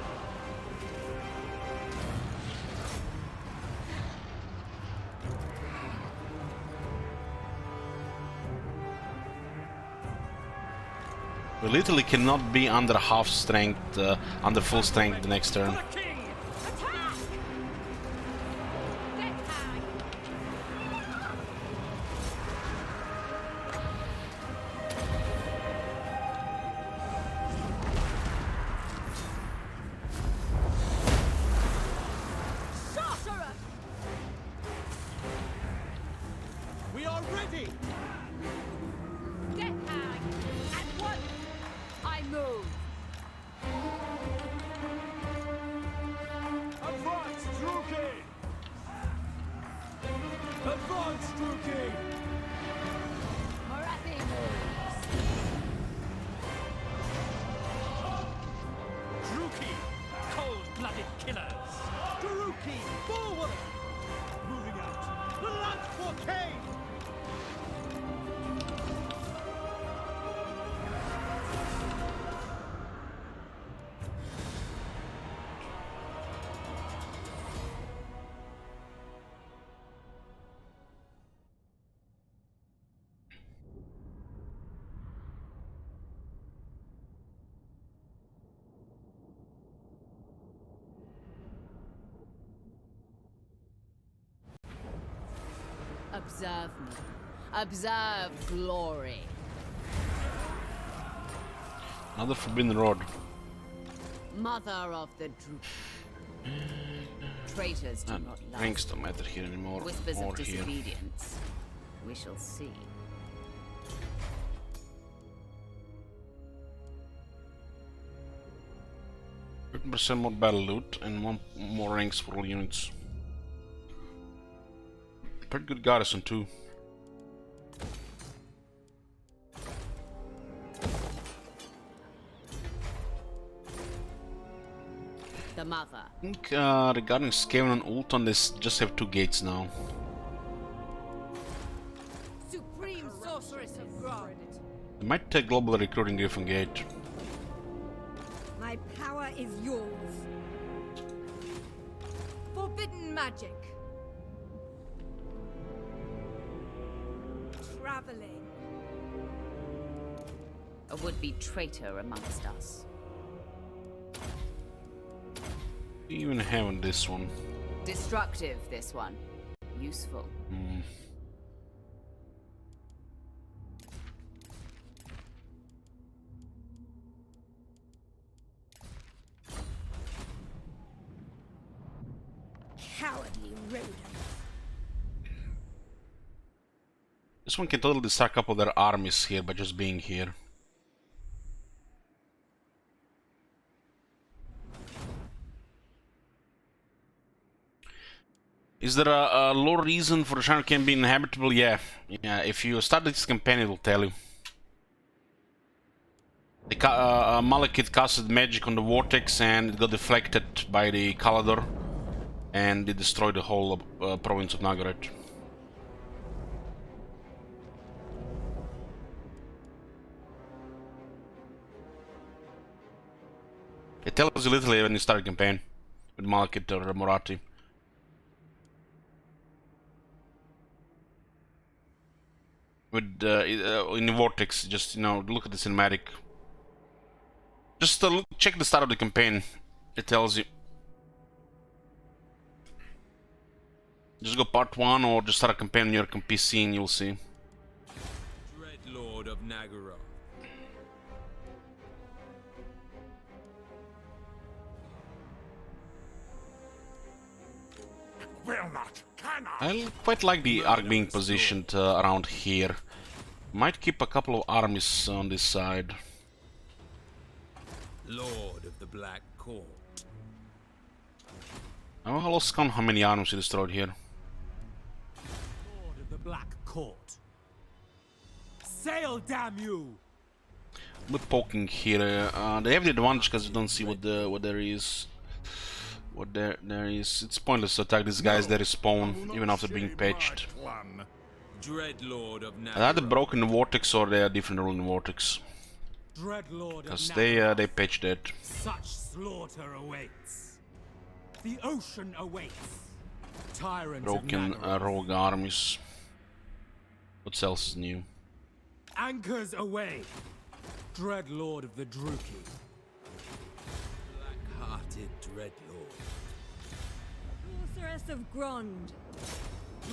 We literally cannot be under half strength, under full strength the next turn.
For the king!
Attack! Death hag! Sorcerer!
We are ready!
Death hag! At once! I move!
Advance, Druki! Advance, Druki!
Morathi moves!
Druki! Cold-blooded killers! Druki! Forward! Moving out! Blood for Cain!
Observe me. Observe glory.
Another forbidden rod.
Mother of the Druid. Traitors do not love.
Ranks don't matter here anymore.
Whispers
Or
of
here.
disobedience. We shall see.
%, more battle loot and one more ranks for all units. Pretty good garrison too.
The mother.
I think regarding Skaven and Ulton, they just have 2 gates now.
Supreme sorceress of Grod.
They might take global recruiting Griffin Gate.
My power is yours. Forbidden magic. Traveling.
A would-be traitor amongst us.
Even having this one.
Destructive, this one. Useful.
Cowardly rodents.
This one can totally stack up all their armies here by just being here. Is there a lore reason for the Shire can be inhabitable? Yeah. Yeah, if you start this campaign, it will tell you. The Malekith casted magic on the vortex and it got deflected by the Kalador and it destroyed the whole province of Nagaret. It tells you literally when you start a campaign with Malekith or Moratti. With in the vortex, just look at the cinematic. Just check the start of the campaign. It tells you. Just go part 1 or just start a campaign on your PC and you'll see.
Dreadlord of Nagara.
Will not, cannot.
I quite like the arc being positioned around here. Might keep a couple of armies on this side.
Lord of the Black Court.
I lost count how many armies he destroyed here.
Lord of the Black Court. Sail, damn you!
We're poking here. They have the advantage because you don't see what there is. What there is. It's pointless to attack these guys. They respawn even after being patched.
Dreadlord of Nagara.
They're either broken in the vortex or they are different rule in the vortex.
Dreadlord of
Because
Nagara.
they patched it.
Such slaughter awaits. The ocean awaits. Tyrant
Broken
of Nagara.
rogue armies. What else is new?
Anchors away. Dreadlord of the Druki.
Black-hearted Dreadlord.
Sorceress of Grond.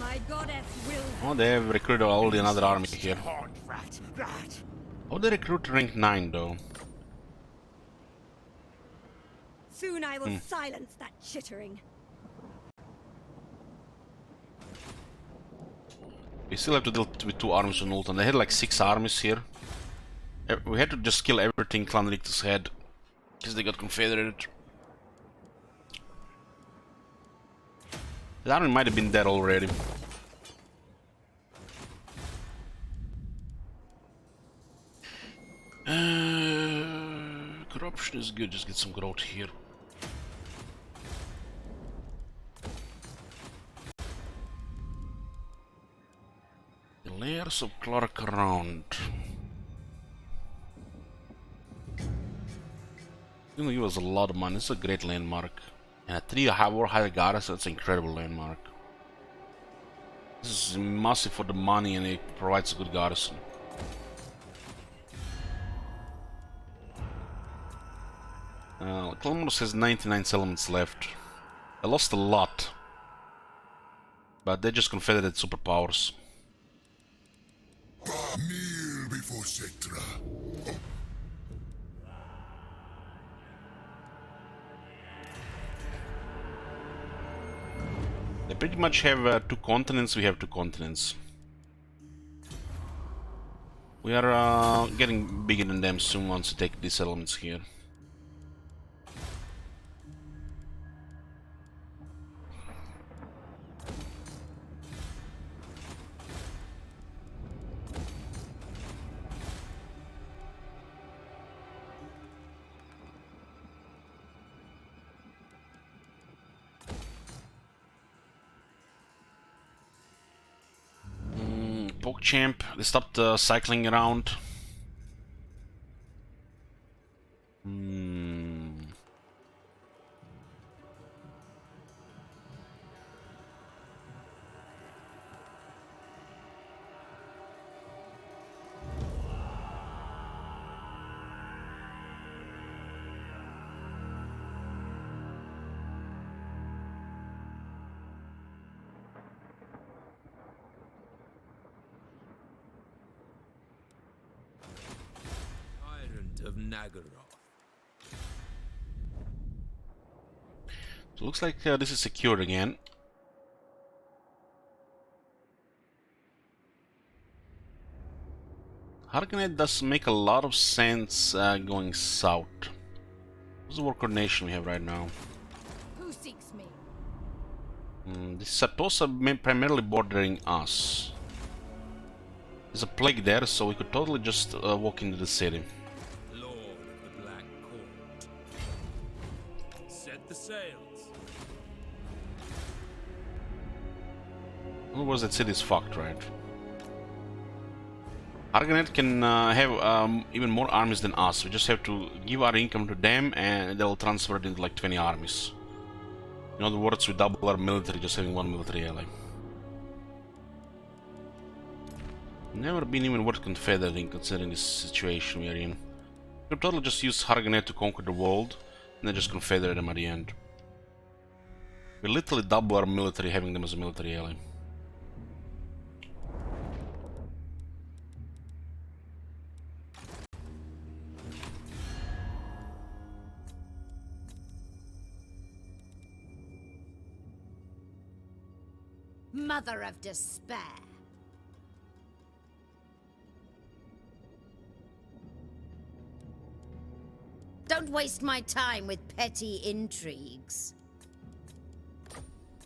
My goddess will.
Oh, they have recruited already another army here.
That.
Oh, they recruit rank 9 though.
Soon I will silence that chittering.
We still have to deal with 2 armies on Ultan. They had like 6 armies here. We had to just kill everything Clan Rictus had. Because they got confederated. The army might have been dead already. Corruption is good, just get some growth here. The layers of Clark around. It's gonna give us a lot of money. It's a great landmark. And a 3 or higher garrison, that's an incredible landmark. This is massive for the money and it provides a good garrison. Columbus has 99 settlements left. They lost a lot. But they just confederated superpowers.
Kneel before Sectra.
They pretty much have 2 continents, we have 2 continents. We are getting bigger than them soon once we take these settlements here. Champ, they stopped cycling around.
Of Nagara.
So looks like this is secured again. Hargonite does make a lot of sense going south. What's the war coordination we have right now?
Who seeks me?
This is Satosa primarily bordering us. There's a plague there, so we could totally just walk into the city.
Lord of the Black Court. Set the sails.
Otherwise, that city is fucked, right? Argonet can have even more armies than us. We just have to give our income to them, and they'll transfer it into like 20 armies. In other words, we double our military just having one military ally. Never been even worth confederating considering this situation we are in. We could totally just use Harganet to conquer the world and then just confederate them at the end. We literally double our military having them as a military ally.
Mother of despair. Don't waste my time with petty intrigues.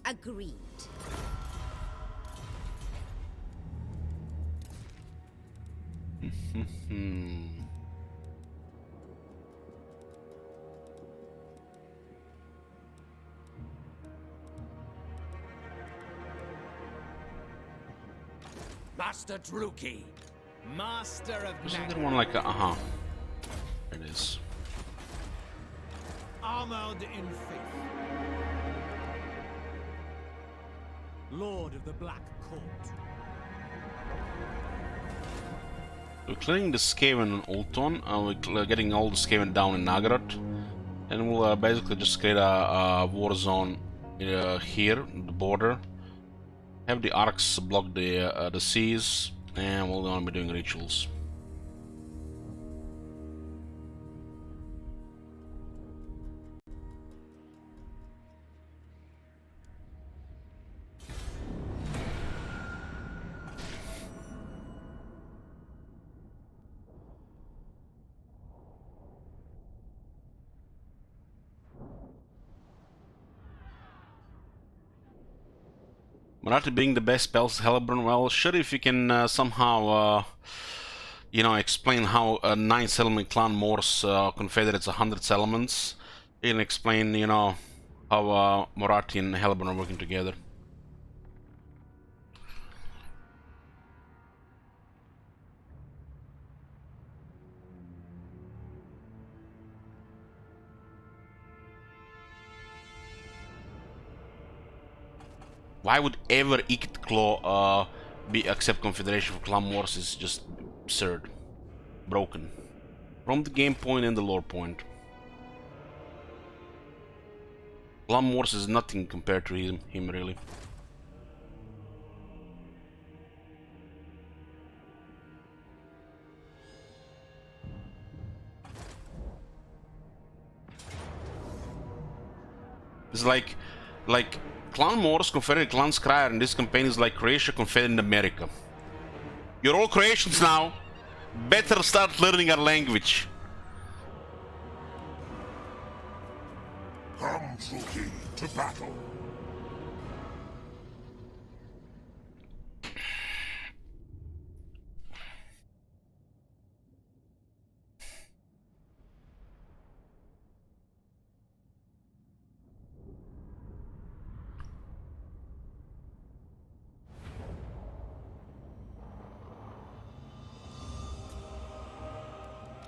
Agreed.
Master Druki, Master of
Is there
Nagel,
one like a there it is.
armored in faith. Lord of the Black Court.
We're clearing the Skaven on Ulton, we're getting all the Skaven down in Nagaroth, and we'll basically just create a war zone here, the border. Have the arcs block the seas, and we're gonna be doing rituals. Marathi being the best spells, Hellburn, well, sure, if you can somehow, you know, explain how a 9 settlement clan Morse confederates 100 settlements, you can explain, you know, how Marathi and Hellburn are working together. Why would ever Ikit Claw be accept confederation for Clan Morse is just absurd. Broken. From the game point and the lore point. Clan Morse is nothing compared to him really. It's like Clan Morse confederate Clan Scryer in this campaign is like Croatia confederate America. You're all Croatians now. Better start learning our language.
Come, Druki, to battle.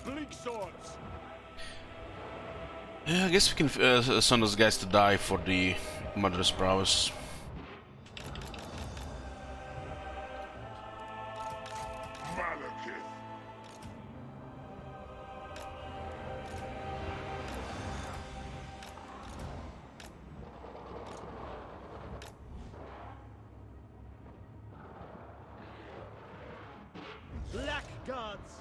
Bleak swords.
Yeah, I guess we can send those guys to die for the murderous prowess.
Malekith.
Black gods.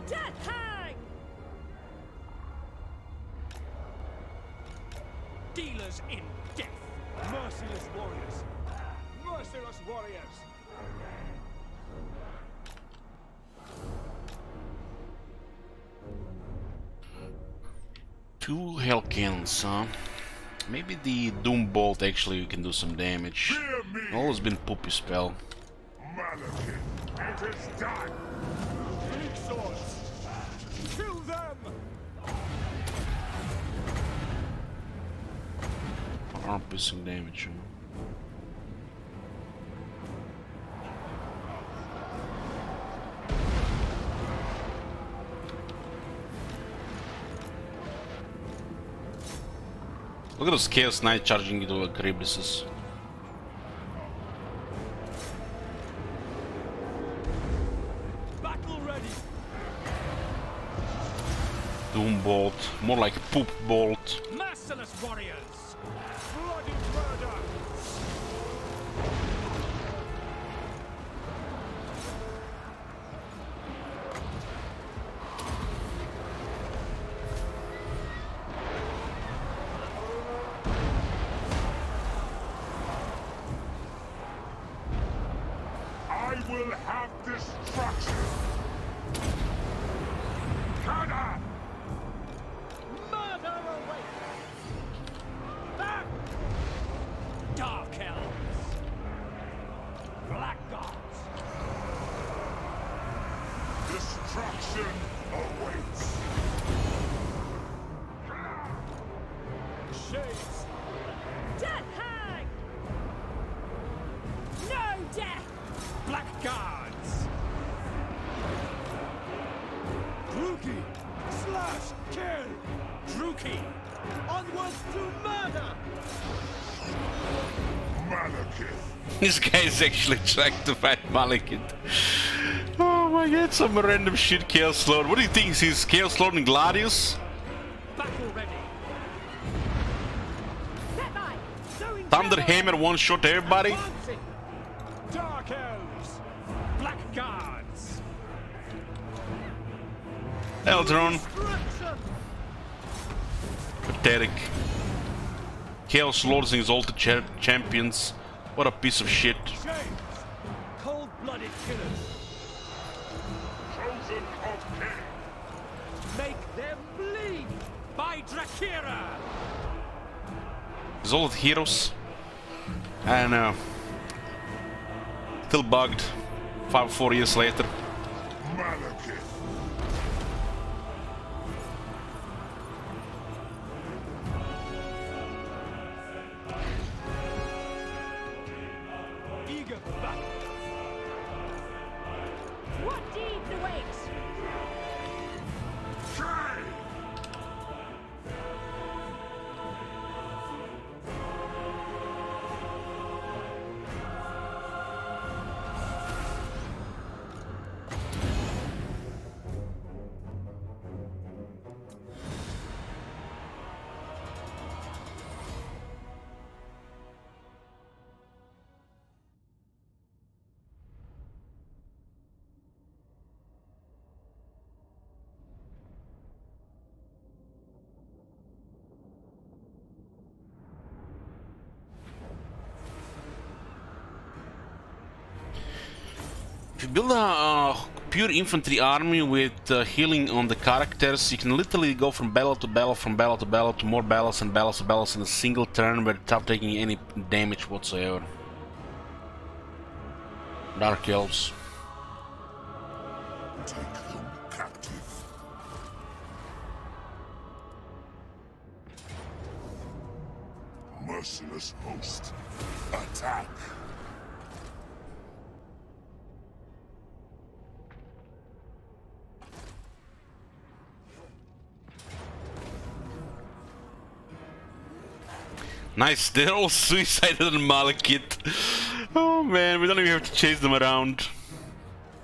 Death hang!
Dealers in death. Merciless warriors. Merciless warriors.
Two hell cannons, huh? Maybe the Doom Bolt actually can do some damage.
Fear me,
Always been poopy spell.
Malekith. It is done.
Big swords! Kill them!
Arm piercing damage, huh? Look at those Chaos Knight charging into like Caribises.
Battle ready!
Doom Bolt, more like Poop Bolt.
Merciless warriors! Bloody murder!
I will have destruction. Kada!
Murder awaits! Back! Dark elves! Black gods!
Destruction awaits.
Shades!
Death hag! No death!
Black guards! Druki! Slash! Kill! Druki! Onwards to murder!
Malekith.
This guy is actually trying to fight Malekith. Oh my god, some random shit Chaos Lord. What do you think? He's Chaos Lord and Gladius?
Battle ready!
Set by! Sowing
Thunderhammer one shot everybody?
Advancing! Dark elves! Black guards!
Eldron,
Destruction!
pathetic. Chaos Lords and Exalted Champions. What a piece of shit.
Shades! Cold-blooded killers!
Chosen of King.
Make them bleed! By Drakira!
Exalted Heroes. I don't know. Still bugged. 4 years later.
Malekith.
Eager for battle!
What deeds await?
Kay!
If you build a pure infantry army with healing on the characters, you can literally go from battle to battle, from battle to battle, to more battles and battles to battles in a single turn without taking any damage whatsoever. Dark Elves.
Take them captive. Merciless host. Attack.
Nice, they're all suicided on Malekith. Oh man, we don't even have to chase them around.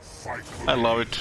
Fight for
I
me.
love it.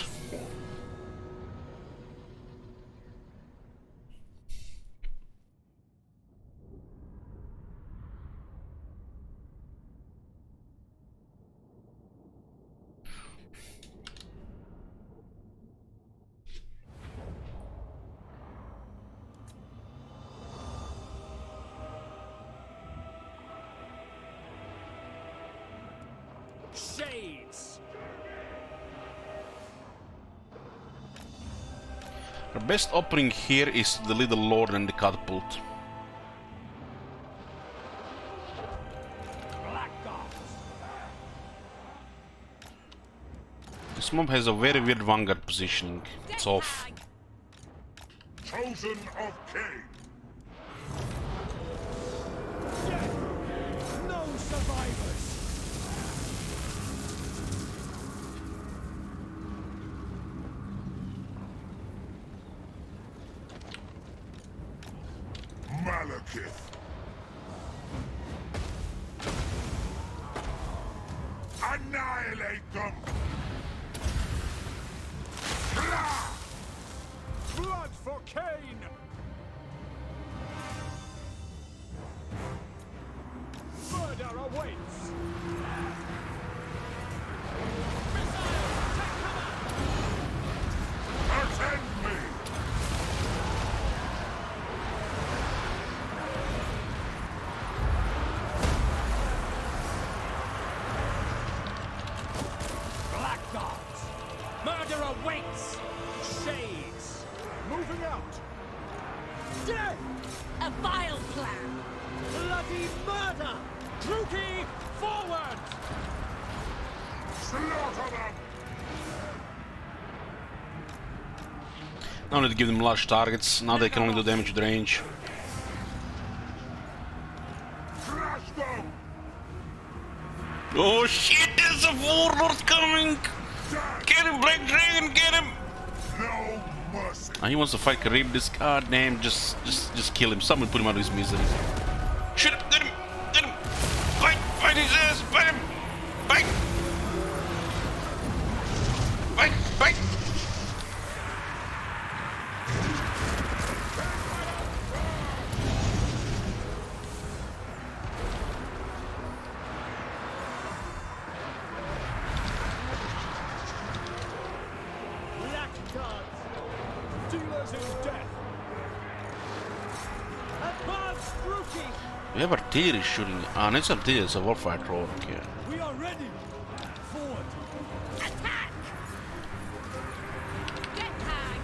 Our best opening here is the Little Lord and the Catapult. This mob has a very weird vanguard positioning. It's off.
Chosen of Cain.
No survivors!
Malekith. Annihilate them! Blah!
Blood for Cain! Murder awaits!
Attend me!
Blackguards! Murder awaits! Shades! Moving out! Death!
A vile plan!
Bloody murder! Druki, forward!
Slaughter them!
Now I need to give them large targets. Now they can only do damage with range.
Crush them!
Oh shit, there's a warlord coming! Get him, Black Dragon, get him!
No mercy!
He wants to fight Charybdis. God damn, just kill him. Someone put him out of his misery. Shoot him, get him, get him! Fight his ass, fight him! Fight! Fight!
Blackguards! Dealers in death! Advance, Druki!
We have artillery shooting. Ah, it's artillery, it's a warfighter. Okay.
We are ready! Forward!
Attack! Get hag!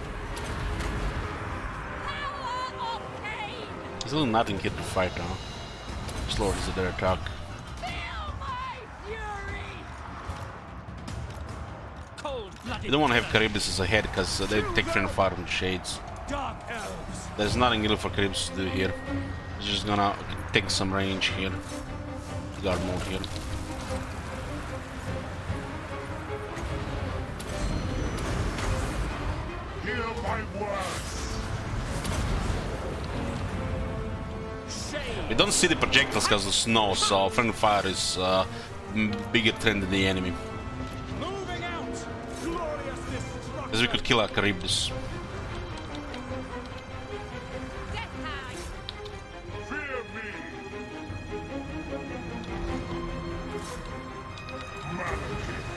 Power of Cain!
There's really nothing here to fight now. This lord is their attack.
Feel my fury!
Cold-blooded!
You don't want to have Charybdis as ahead because they take friendly fire from the shades.
Dark elves!
There's nothing really for Charybdis to do here. He's just gonna take some range here. Guard mode here.
Hear my words!
We don't see the projectiles because of the snow, so friendly fire is bigger threat than the enemy.
Moving out! Glorious destruction!
As we could kill our Charybdis.
Get hag!
Fear me! Malekith!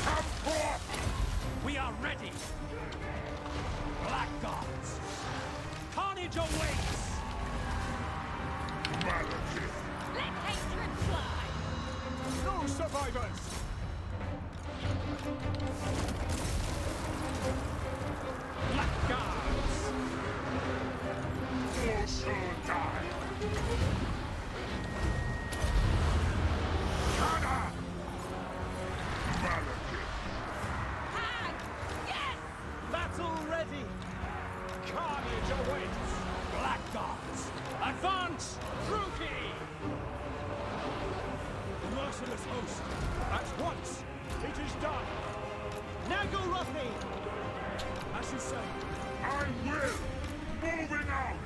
Come forth!
We are ready! Blackguards! Carnage awaits!
Malekith!
Let hatred fly!
No survivors! Blackguards!
All shall die! Kana! Malekith!
Hag! Yes!
Battle ready! Carnage awaits! Blackguards! Advance! Druki! Merciless host! At once! It is done! Nagorothi! As you say!
I will! Moving out!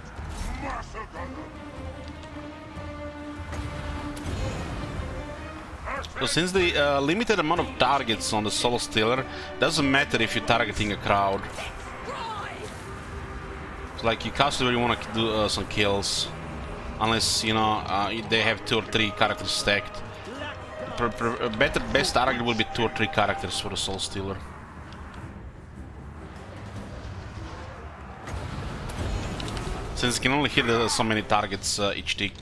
Massacre them!
So since the limited amount of targets on the Soul Stealer, doesn't matter if you're targeting a crowd. It's like you cast it where you want to do some kills. Unless, you know, they have 2 or 3 characters stacked. Best target will be 2 or 3 characters for the Soul Stealer. Since it can only hit so many targets each tick.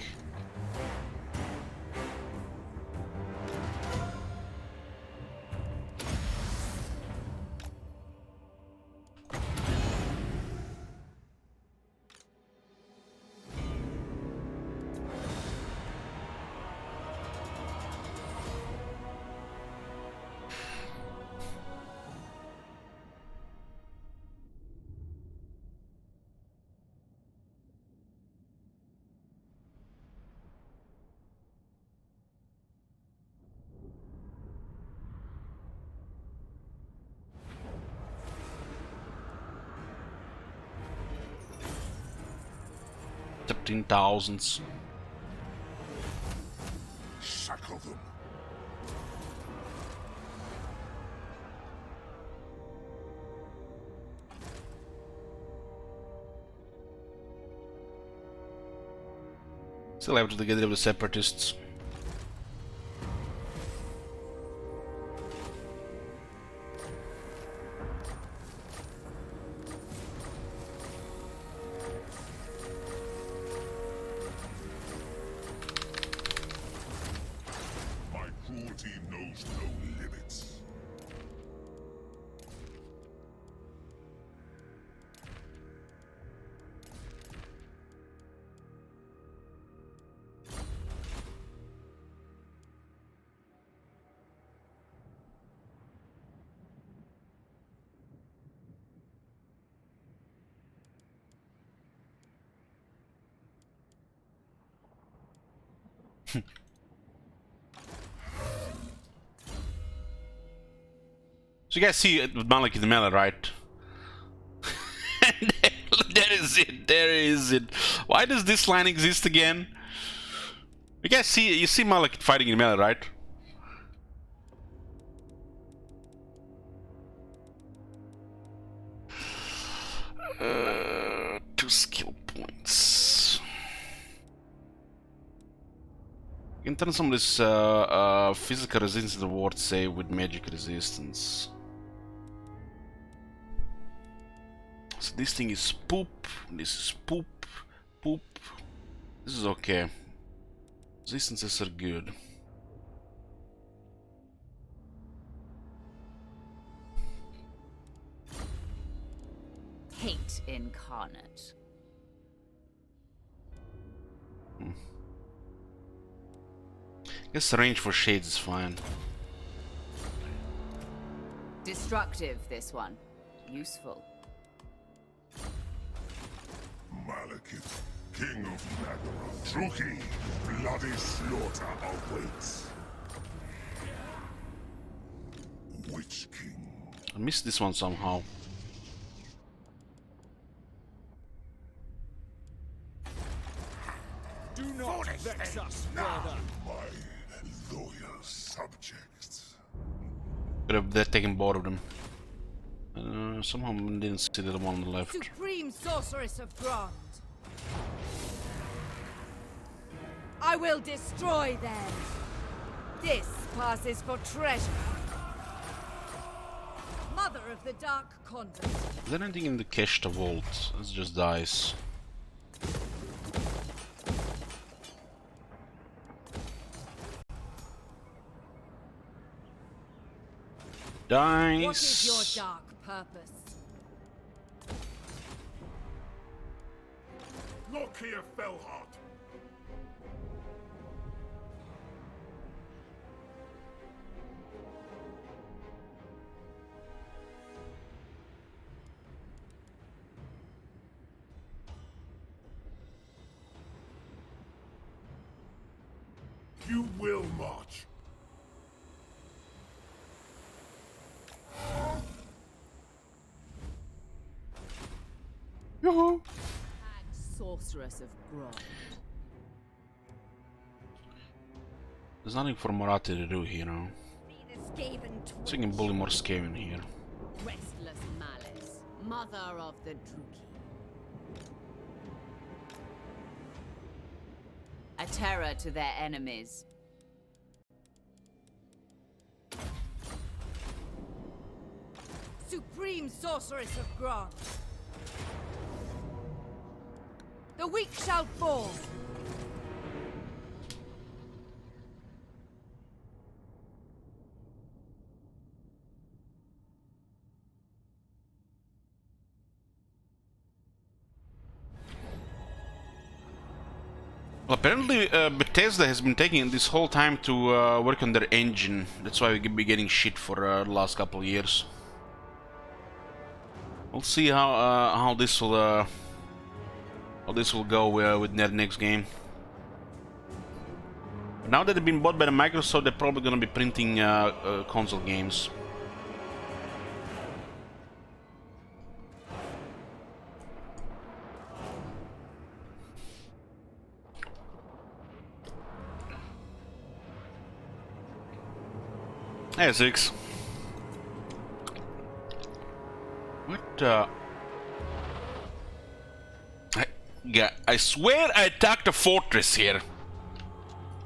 13,000s.
Shackle them.
Still have to get rid of the separatists.
My cruelty knows no limits.
So you guys see Malik in the melee, right? There is it. There is it. Why does this line exist again? You guys see Malik fighting in melee, right? Two skill points. You can turn some of this physical resistance into ward save with magic resistance. So this thing is poop, this is poop, poop. This is okay. Resistances are good.
Hate incarnate.
Guess the range for shades is fine.
Destructive, this one. Useful.
Malekith, King of Nagara. Truki, bloody slaughter awaits. Witch King.
I missed this one somehow.
Do not vex us further.
My loyal subjects.
Could have taken both of them. Somehow I didn't see the one on the left.
Supreme Sorceress of Grond. I will destroy them. This passes for treasure. Mother of the Dark Convent.
Is there anything in the Keshta vault? It's just dice. Dice.
What is your dark purpose?
Look here, Fellheart. You will march.
Yoo-hoo.
Sorceress of Grond.
There's nothing for Marathi to do here now. So you can bully more Skaven here.
Restless malice. Mother of the Druki. A terror to their enemies.
Supreme Sorceress of Grond. The weak shall fall.
Well, apparently Bethesda has been taking this whole time to work on their engine. That's why we could be getting shit for the last couple of years. We'll see how this will go with their next game. But now that they've been bought by the Microsoft, they're probably gonna be printing console games. Hey, 6. What, I swear I attacked a fortress here.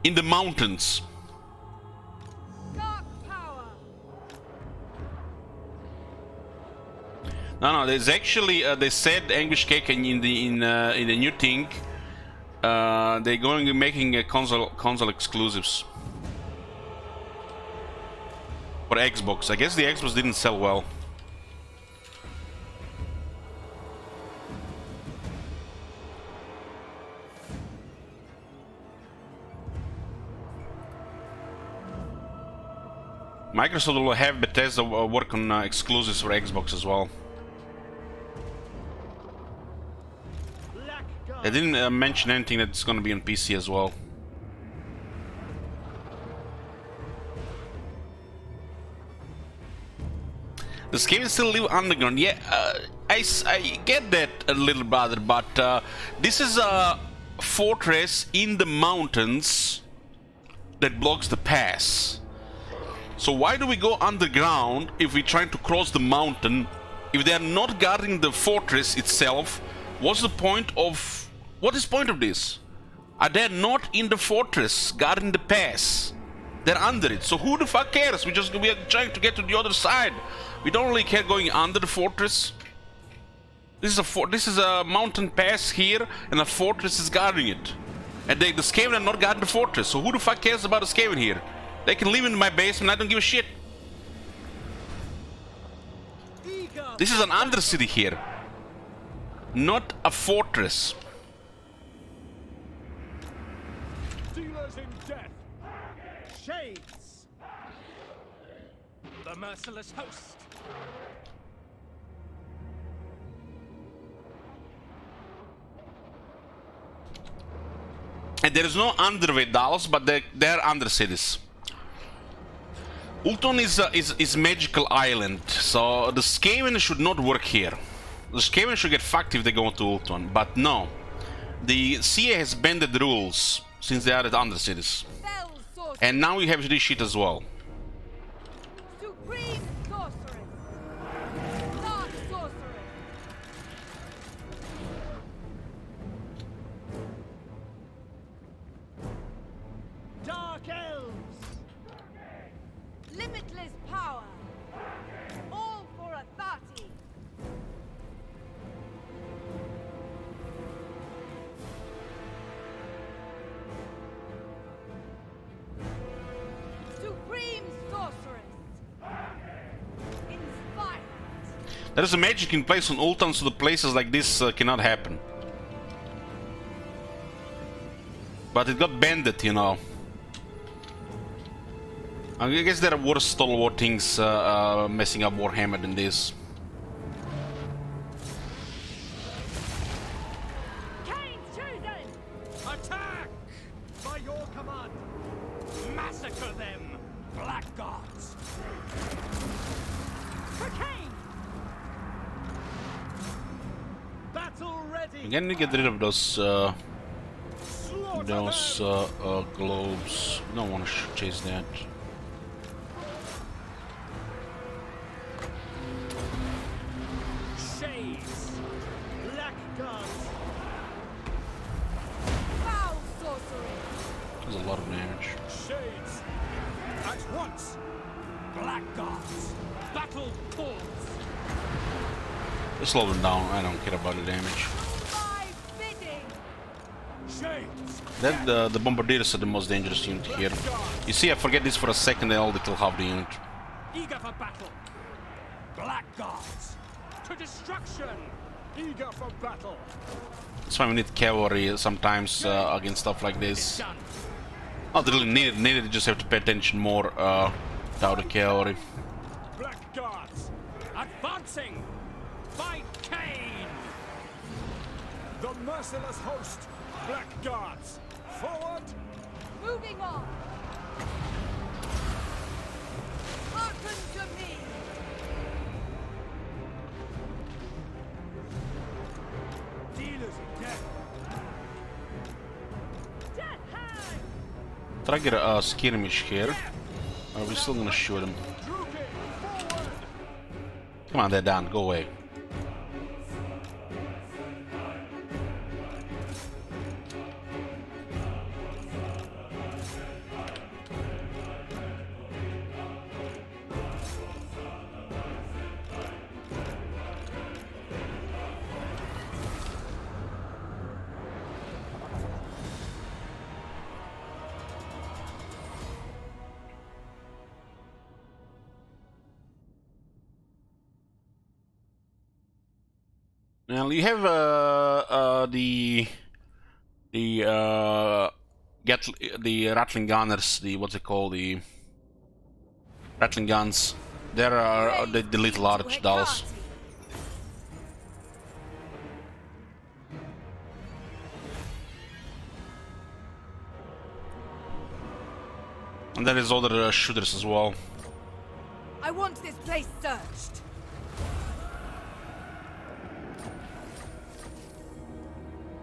In the mountains.
Dark power.
No, there's actually, they said Anguish Cake in the new thing. They're going to be making a console exclusives. For Xbox. I guess the Xbox didn't sell well. Microsoft will have Bethesda work on exclusives for Xbox as well. They didn't mention anything that's going to be on PC as well. The Skaven still live underground. Yeah, I get that, little brother, but this is a fortress in the mountains that blocks the pass. So why do we go underground if we're trying to cross the mountain? If they are not guarding the fortress itself, what's the point of... What is the point of this? Are they not in the fortress guarding the pass? They're under it, so who the fuck cares? We are trying to get to the other side. We don't really care going under the fortress. This is a mountain pass here, and a fortress is guarding it. And the Skaven are not guarding the fortress, so who the fuck cares about the Skaven here? They can live in my basement, I don't give a shit. This is an undercity here, not a fortress.
Dealers in death. Shades. The merciless host.
And there is no underweight dolls, but they're undercities. Ulton is magical island, so the Skaven should not work here. The Skaven should get fucked if they go to Ulton, but no. The CA has bended the rules since they are at undercities. And now we have this shit as well.
Supreme sorceress. Dark sorceress.
Dark elves.
Limitless power. All for a 30. Supreme sorceress. Inspired.
There is a magic in place on Ultan, so the places like this cannot happen. But it got bended, you know. I guess there are worse stalwart things messing up Warhammer than this.
Kane's chosen.
Attack! By your command. Massacre them, blackguards.
For Kane.
Battle ready.
Again, we get rid of those globes. Don't want to chase that.
Shades. Blackguards.
Foul sorcery.
There's a lot of damage.
Shades. At once. Blackguards. Battle calls.
Just slow them down. I don't care about the damage.
My bidding.
Shades.
That the bombardiers are the most dangerous unit here. You see, I forget this for a second, they all kill half the unit.
Eager for battle. Blackguards. To destruction. Eager for battle.
That's why we need cavalry sometimes against stuff like this.
Done.
Not really needed, you just have to pay attention more to how the cavalry.
Blackguards. Advancing. By Kane. The merciless host. Blackguards. Forward.
Moving on. Hearken to me.
Dealers in death.
Death hand.
Try to get a skirmish here. Are we still gonna shoot him?
Druid, forward!
Come on, they're done. Go away. Now you have the rattling gunners, the what's it called, the rattling guns. There are the little arch dolls. And there is other shooters as well.
I want this place searched.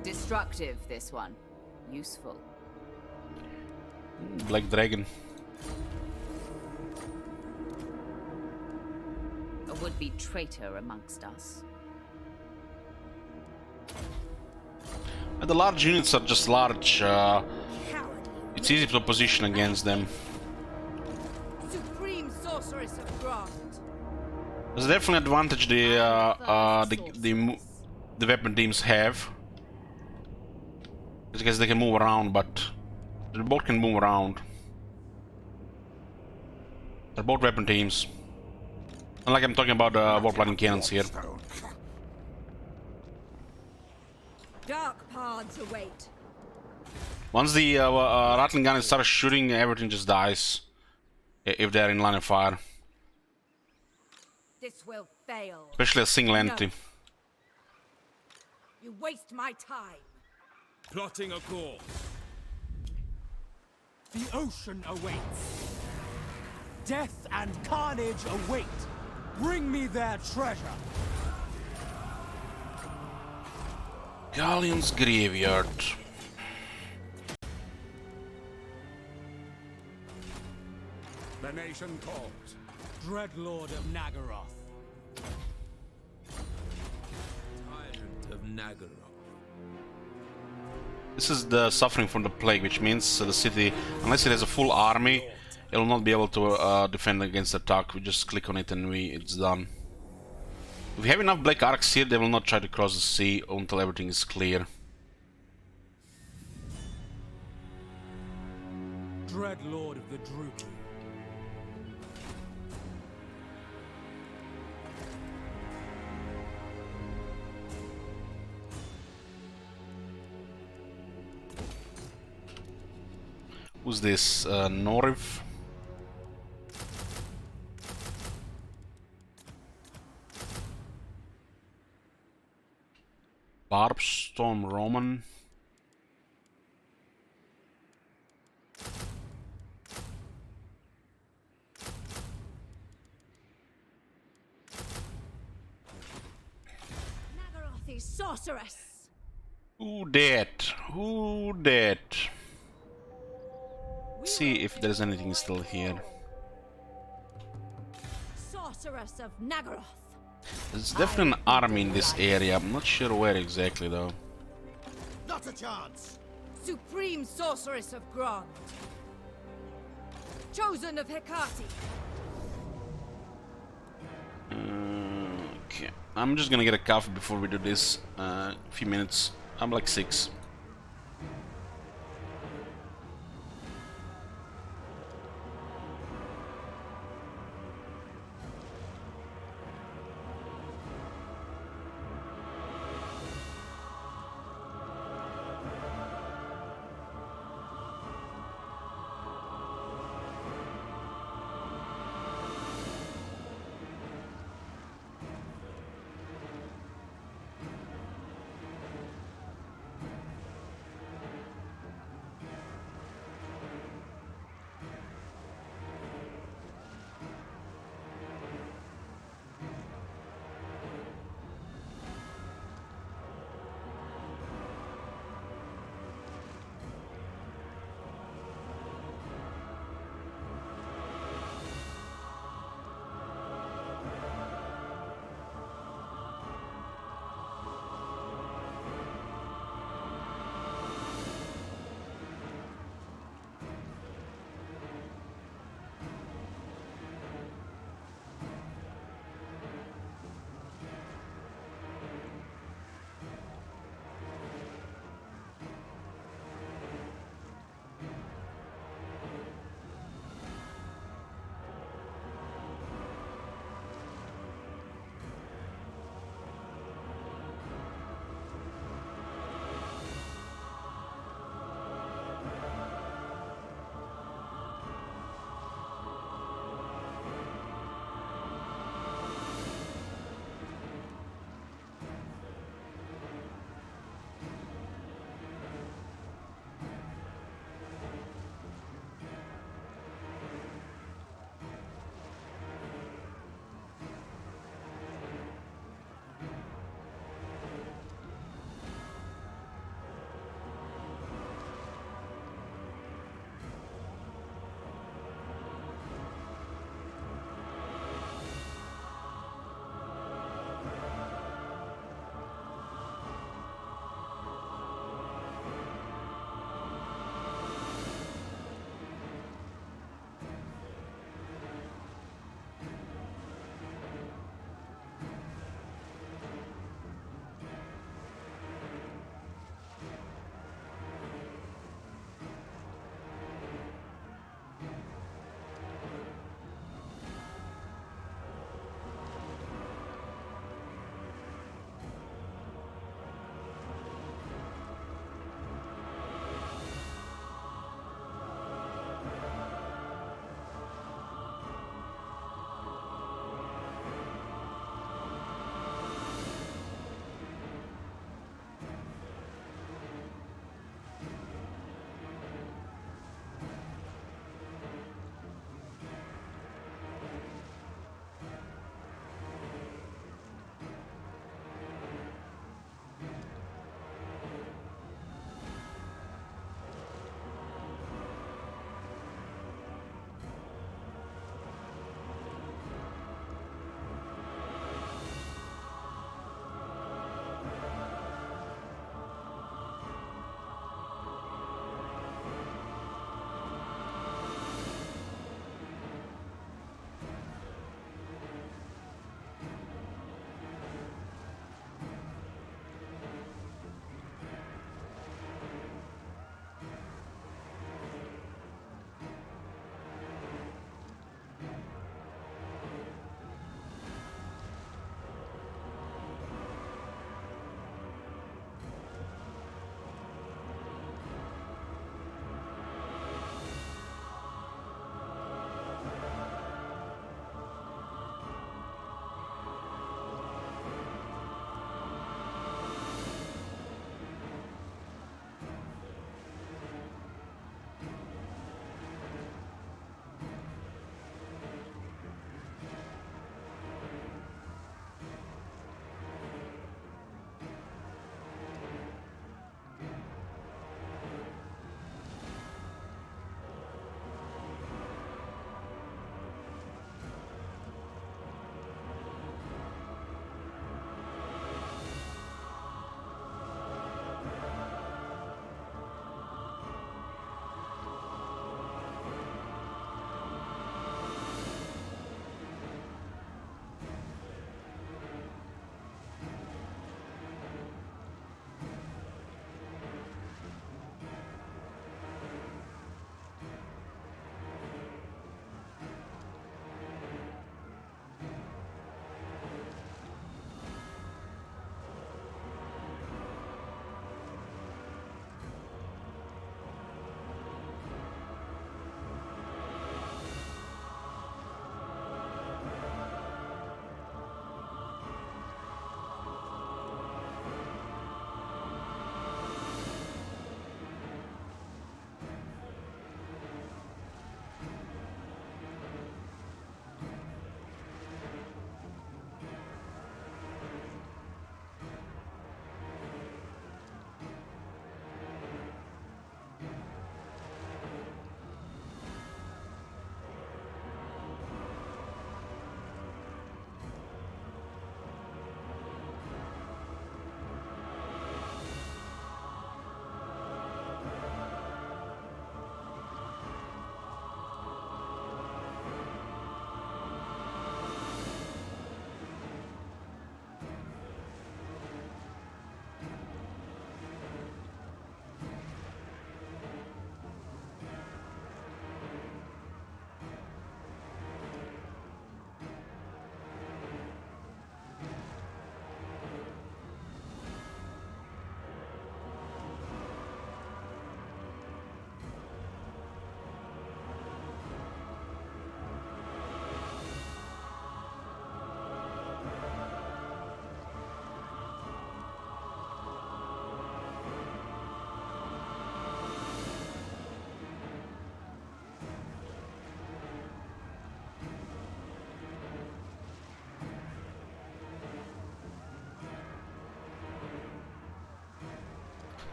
Destructive, this one. Useful.
Black Dragon.
A would-be traitor amongst us.
And the large units are just large. It's easy to position against them.
Supreme sorceress of Grant.
There's definitely an advantage the weapon teams have. Because they can move around, but they both can move around. They're both weapon teams. Unlike I'm talking about warplating cannons here.
Dark paths await.
Once the rattling gun starts shooting, everything just dies. If they're in line of fire.
This will fail.
Especially a single entity.
You waste my time.
Plotting a course.
The ocean awaits. Death and carnage await. Bring me their treasure.
Galleon's Graveyard.
The nation calls. Dreadlord of Nagaroth.
Tyrant of Nagaroth.
This is the suffering from the plague, which means the city, unless it has a full army, it will not be able to defend against attack. We just click on it and it's done. If we have enough black arcs here, they will not try to cross the sea until everything is clear.
Dreadlord of the Druid.
Who's this? Noriv? Barbstorm Roman?
Nagaroth is sorceress.
Who that? Who that? See if there's anything still here.
Sorceress of Nagaroth.
There's definitely an army in this area. I'm not sure where exactly though.
Not a chance.
Supreme sorceress of Grant. Chosen of Hecate.
Okay, I'm just gonna get a coffee before we do this. A few minutes. I'm like 6.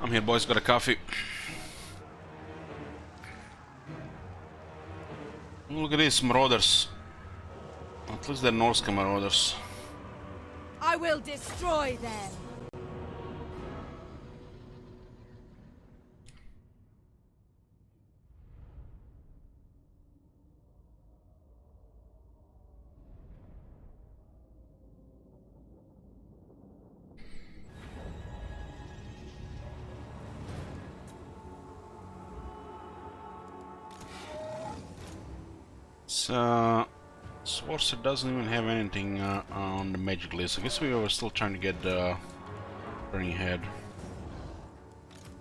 I'm here, boys. Got a coffee. Look at these marauders. At least they're Norska marauders.
I will destroy them.
So, Sworcer doesn't even have anything on the magic list. I guess we were still trying to get the burning head.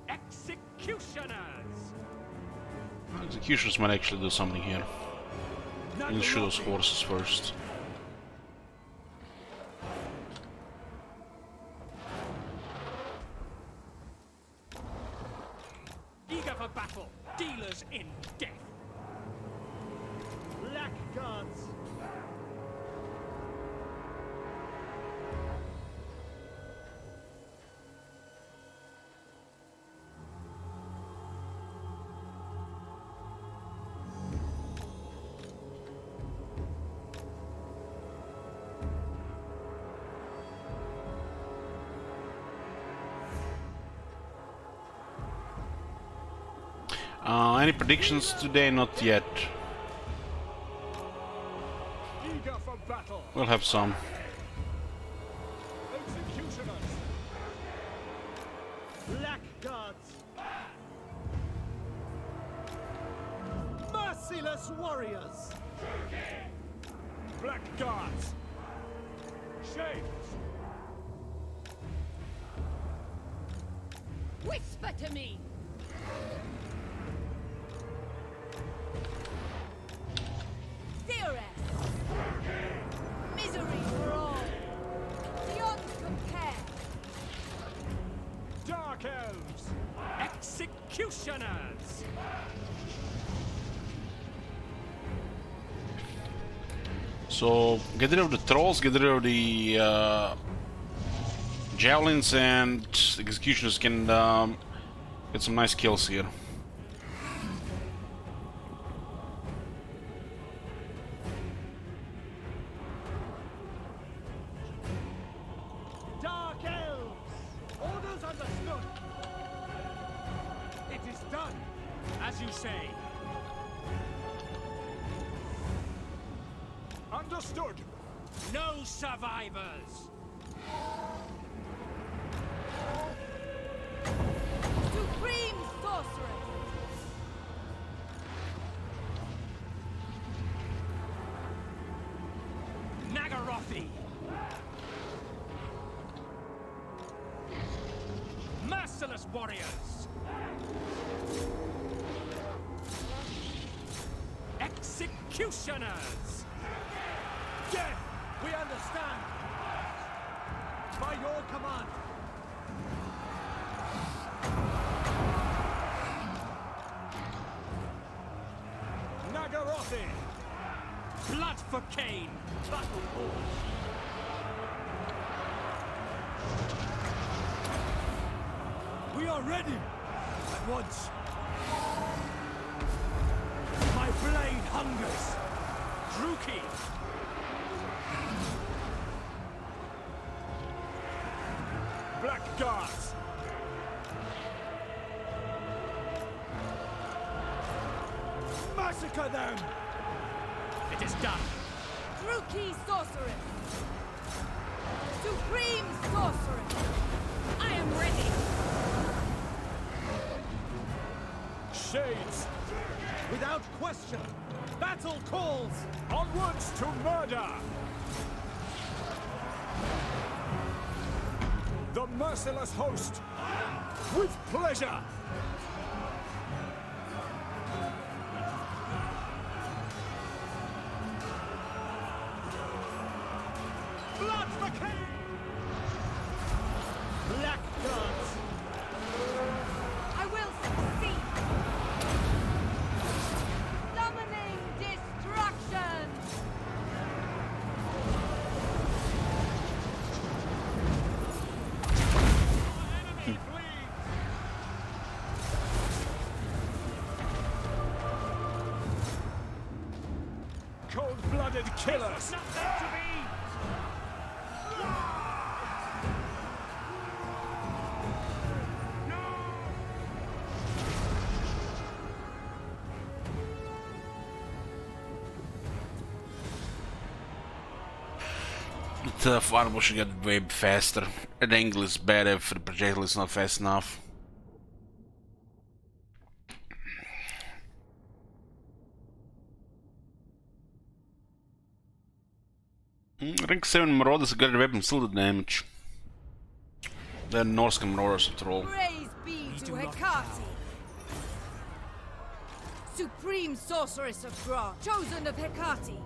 Executioners!
Executioners might actually do something here. Let's shoot those horses first.
Eager for battle, dealers in death. Blackguards!
Any predictions today? Not yet.
Eager for battle.
We'll have some.
Executioners! Blackguards! Merciless warriors! Blackguards! Shades!
Whisper to me!
Duress! Misery for all! Beyond compare!
Dark elves! Executioners!
So get rid of the trolls, get rid of the javelins, and executioners can get some nice kills here.
Dark elves! Orders understood! It is done, as you say. Understood! No survivors!
Supreme sorceress!
Nagarothi! Merciless warriors! Executioners! Death! We understand! By your command! Nagarothi! Blood for Cain! Battle horse! We are ready! At once! My blade hungers! Druki! Blackguards! Massacre them! It is done!
Rookie sorceress! Supreme sorceress! I am ready!
Shades! Without question! Battle calls! Onwards to murder! The merciless host! With pleasure! Blood for Cain! Blackguards!
I will succeed! Summoning destruction!
Enemy bleeds! Cold-blooded killers!
Not meant to be!
The fireball should get way faster. The angle is bad if the projectile is not fast enough. Rank 7 Marauders got a weapon, still the damage. They're Norscan Marauders after all.
Praise be to Hecate, supreme sorceress of Gra, chosen of Hecate.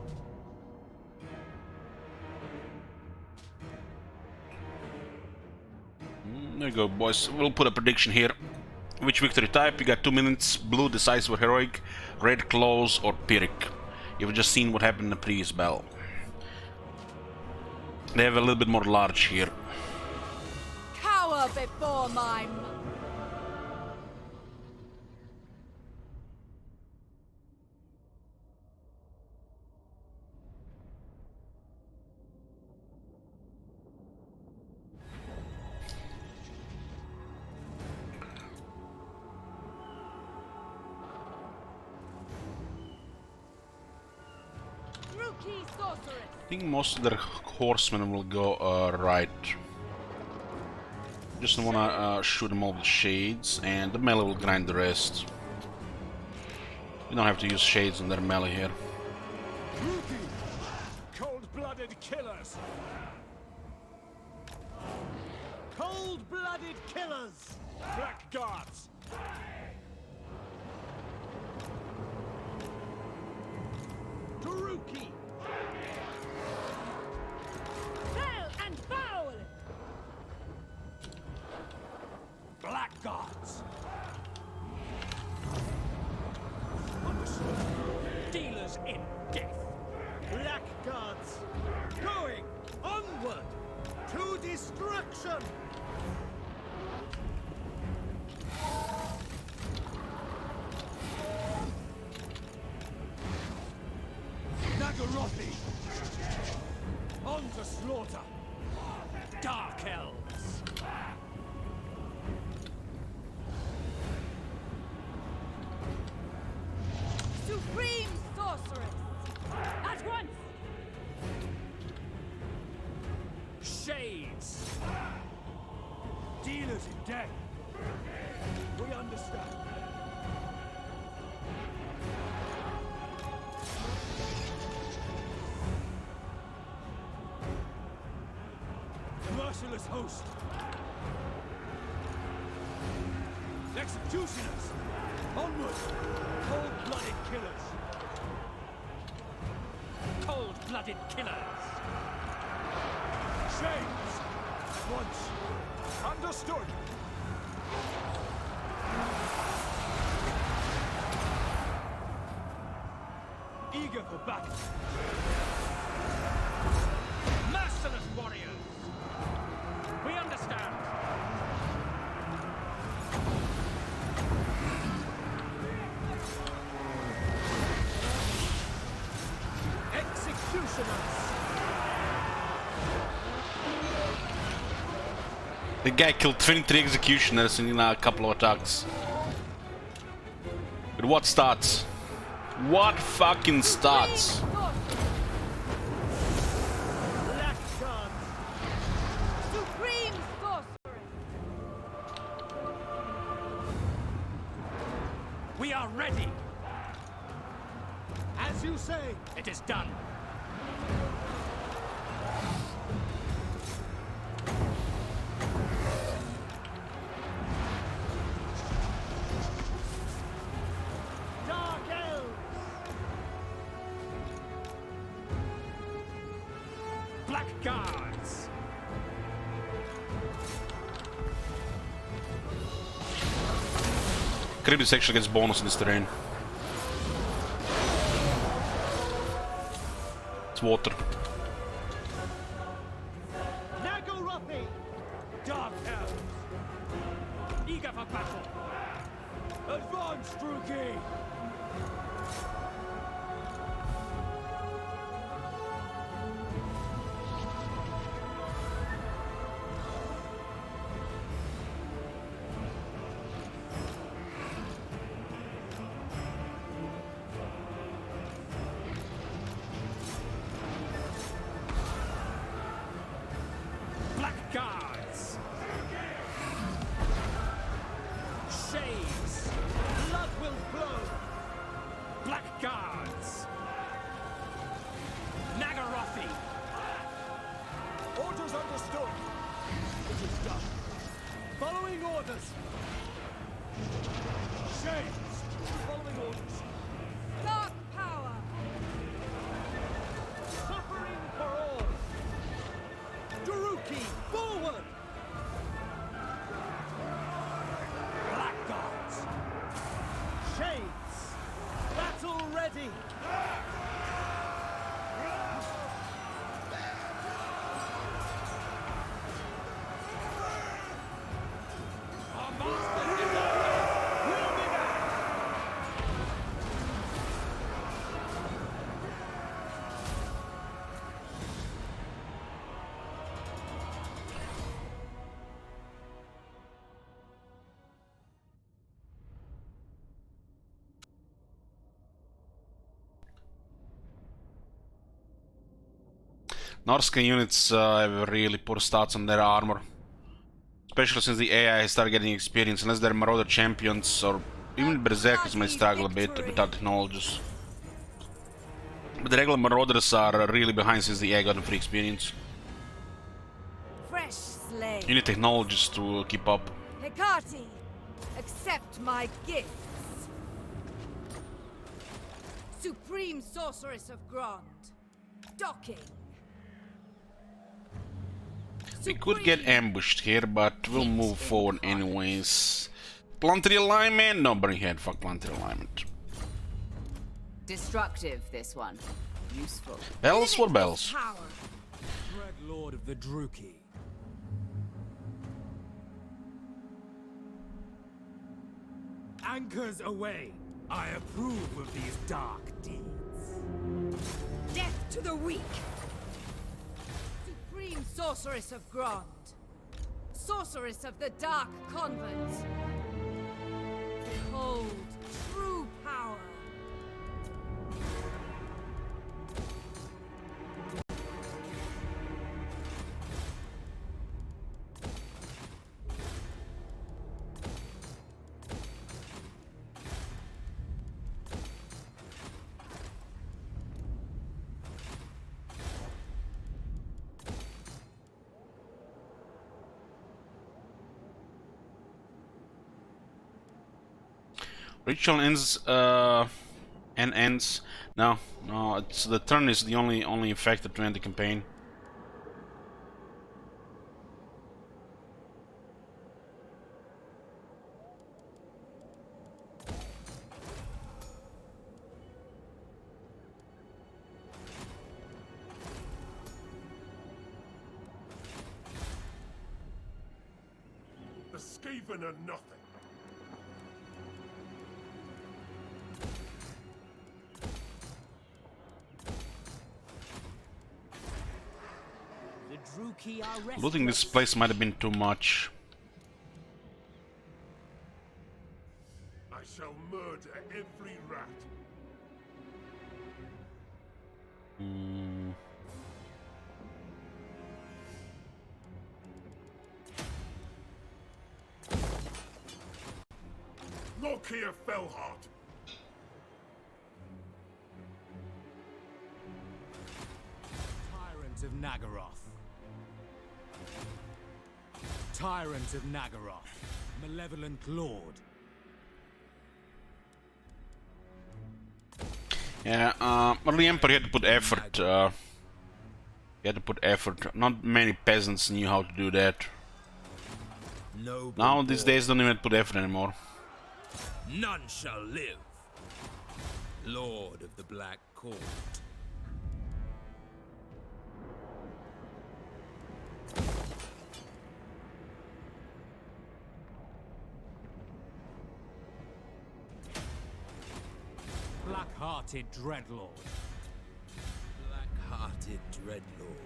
There you go, boys. We'll put a prediction here. Which victory type? You got 2 minutes. Blue decides for heroic, red claws or pyrrhic. You've just seen what happened in the previous battle. They have a little bit more large here.
Cower before my rookie sorceress.
I think most of their horsemen will go right. Just don't wanna shoot them all with shades, and the melee will grind the rest. You don't have to use shades on their melee here.
Rookie! Cold-blooded killers! Cold-blooded killers! Blackguards! Taruki!
Fell and foul!
Blackguards! Understood. Dealers in death. Blackguards! Going onward to destruction! Nagarothi! On to slaughter! Dark Elves!
Supreme sorceress.
At once!
Shades! Dealers in death! We understand. Merciless host! Executioners! Onward! Cold-blooded killers! Cold-blooded killers! Shades! At once! Understood! Eager for battle! Merciless warriors! We understand! Executioners!
The guy killed 23 executioners in a couple of attacks. But what stats? What fucking stats?
Blackguards!
Supreme sorceress.
We are ready! As you say, it is done. Dark Elves! Blackguards!
Kribis actually gets bonus in this terrain. It's water.
Nagarothi! Dark Elves! Eager for battle! Advance, Drugi! Shades! Blood will flow! Blackguards! Nagarothi! Orders understood! It is done. Following orders! Shades! Following orders!
Dark power!
Suffering for all! Daruki, forward! Blackguards! Shades! Battle ready! Our master is our will be back!
Norscan units have really poor stats on their armor. Especially since the AI has started getting experience, unless they're Marauder champions or even Berserkers might struggle a bit without technologies. But the regular Marauders are really behind since the AI got free experience.
Fresh slave.
You need technologies to keep up.
Hecate, accept my gifts. Supreme Sorceress of Grond. Docking.
We could get ambushed here, but we'll move forward anyways. Planetary alignment? No, bring head. Fuck planetary alignment.
Destructive, this one. Useful.
Bells for bells.
Power.
Dread Lord of the Druki. Anchors away. I approve of these dark deeds.
Death to the weak. Supreme Sorceress of Grond. Sorceress of the Dark Convent. Behold, true power.
Ritual ends and ends. No, it's the turn is the only effective to end the campaign.
The Skaven are nothing.
The Druki are restless.
Looting this place might have been too much.
I shall murder every rat. Look here, Fellheart.
Tyrant of Nagaroth. Tyrant of Nagaroth. Malevolent Lord.
Yeah, early Emperor had to put effort. He had to put effort. Not many peasants knew how to do that.
Noble
Now these
born.
days don't even put effort anymore.
None shall live. Lord of the Black Court.
Black-hearted Dreadlord.
Black-hearted Dreadlord.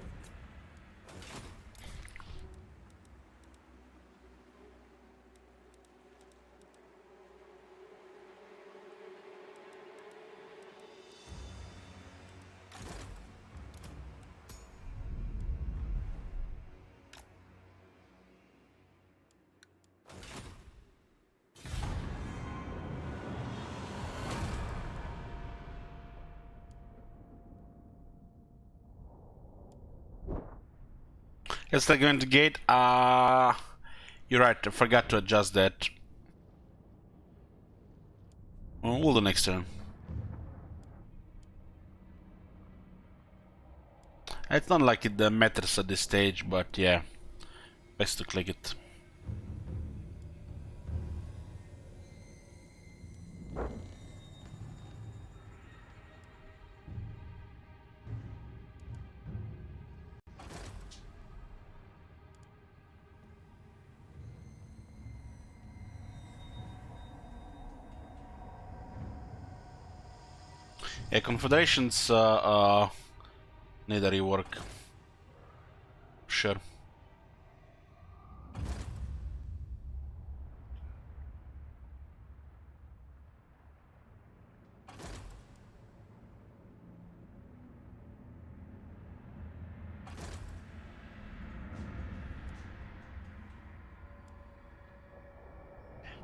Let's go into gate. You're right, I forgot to adjust that. Well, we'll do next turn. It's not like it matters at this stage, but yeah, best to click it. Yeah, Confederations need a rework. Sure.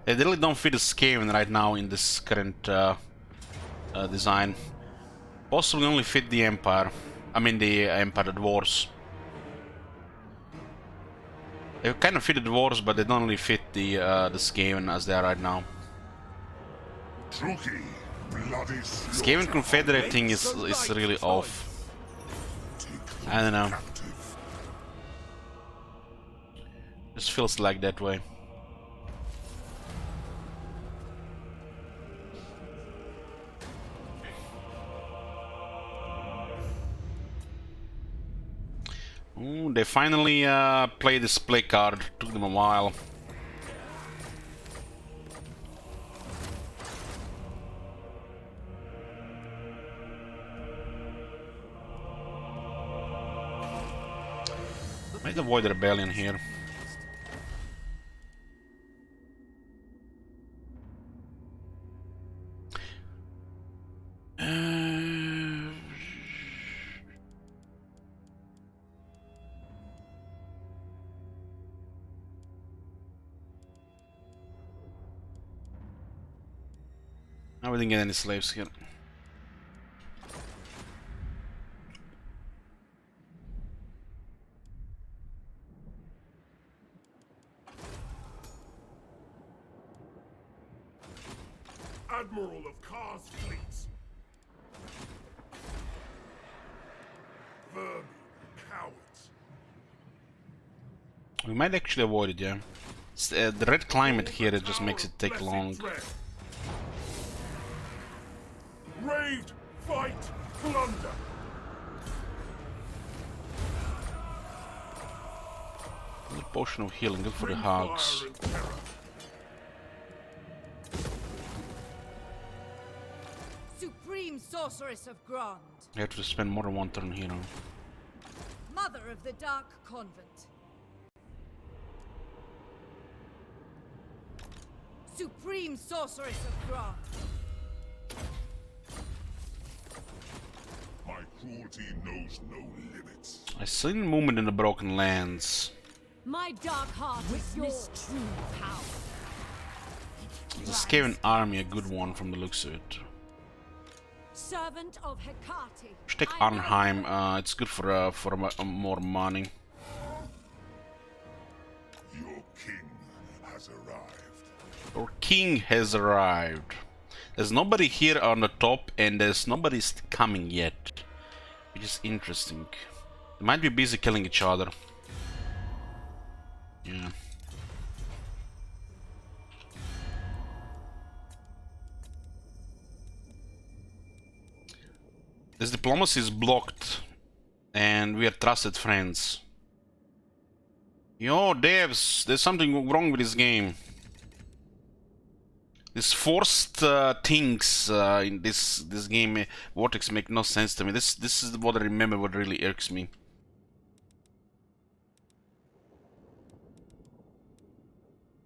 They really don't fit the Skaven right now in this current design. Possibly only fit the Empire. I mean the Empire, the Dwarves. They kind of fit the Dwarves, but they don't really fit the Skaven as they are right now.
Druki, bloody
Skaven Confederate thing is really off. I don't know. Just feels like that way. Ooh, they finally played this play card. Took them a while. Might avoid rebellion here. We didn't get any slaves here.
Admiral of Kar's fleets. Vermin, cowards.
We might actually avoid it, yeah. The red climate here, it just makes it take long.
Raid, fight, plunder.
The potion of healing, good for the hogs.
Supreme Sorceress of Grond.
You have to spend more than one turn here.
Mother of the Dark Convent. Supreme Sorceress of Grond.
My cruelty knows no limits.
I see movement in the Broken Lands.
My dark heart witness true power.
The Skaven army, a good one from the looks of it.
Servant of Hecate.
Should take Arnheim. It's good for more money.
Your king has arrived.
Your king has arrived. There's nobody here on the top, and there's nobody coming yet, which is interesting. They might be busy killing each other. Yeah. This diplomacy is blocked, and we are trusted friends. Yo, devs, there's something wrong with this game. These forced things in this game, Vortex, make no sense to me. This is what I remember. What really irks me.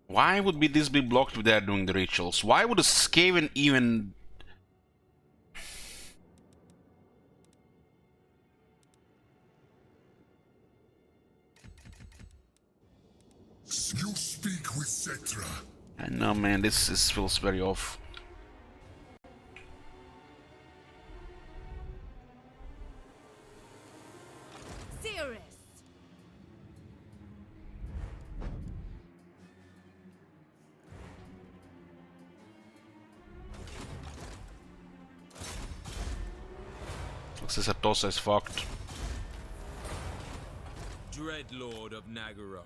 Why would this be blocked if they are doing the rituals? Why would a Skaven even?
You speak with Cetra.
I know, man. This feels very off.
Cirrus.
Satosa is fucked.
Dreadlord of Nagaroth.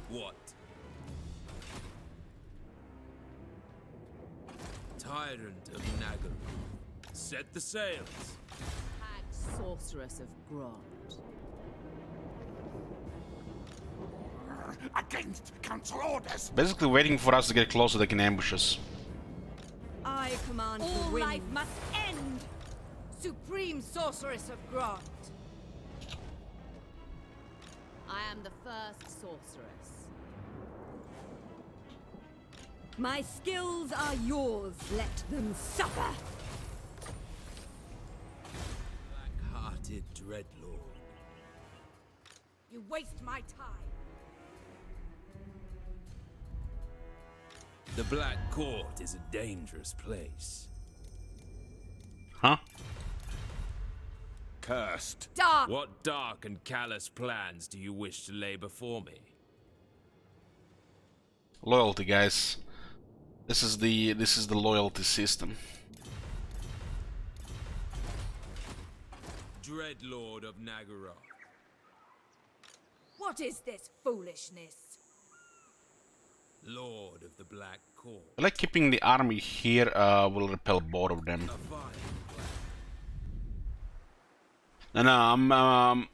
What? Tyrant of Nagaroth. Set the sails.
Hag sorceress of Grond.
Against council orders!
Basically waiting for us to get closer, they can ambush us.
I command
All
the wind.
life must end!
Supreme sorceress of Grond.
I am the first sorceress.
My skills are yours. Let them suffer.
Black-hearted Dreadlord.
You waste my time.
The Black Court is a dangerous place.
Huh?
Cursed.
Dark.
What dark and callous plans do you wish to lay before me?
Loyalty, guys. This is the loyalty system.
Dreadlord of Nagaroth.
What is this foolishness?
Lord of the Black Court.
I like keeping the army here will repel both of them.
A vile
No,
plan.
I'm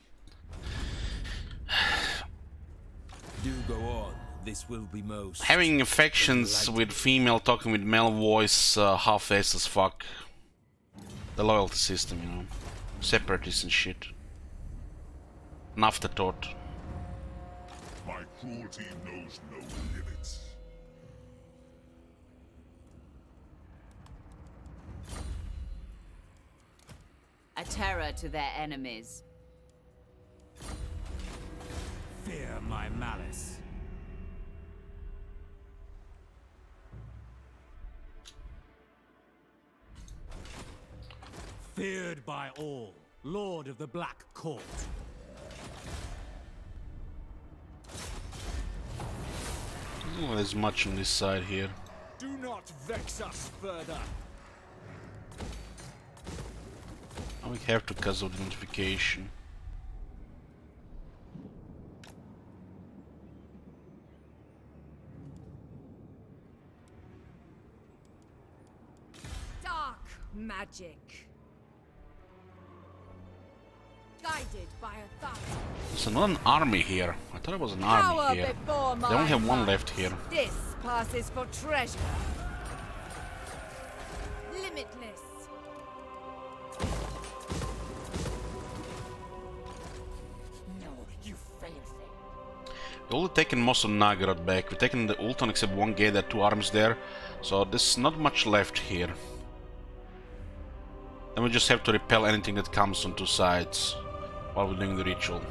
Do go on. This will be most.
having affections with female talking with male voice half-faced as fuck. The loyalty system, you know. Separatists and shit. An afterthought.
My cruelty knows no limits.
A terror to their enemies.
Fear my malice. Feared by all, Lord of the Black Court.
Oh, there's much on this side here.
Do not vex us further.
Oh, we have to cause of the notification.
Dark magic. Guided by authority.
There's another army here. I thought it was an
Power
army here.
before
They only have one
might.
left here.
This passes for treasure. Limitless.
No, you fail thing.
We've only taken most of Nagaroth back. We've taken the Ulton except one gate, there are two armies there. So there's not much left here. Then we just have to repel anything that comes on two sides while we're doing the ritual.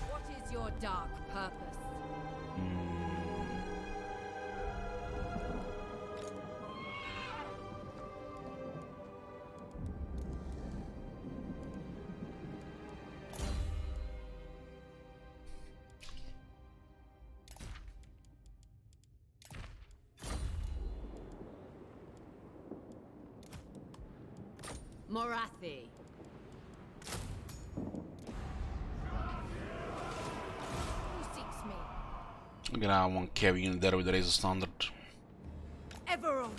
What is your dark purpose?
Morathi.
Who seeks me?
I'm gonna have one carry in there with the Razor Standard.
Ever onward.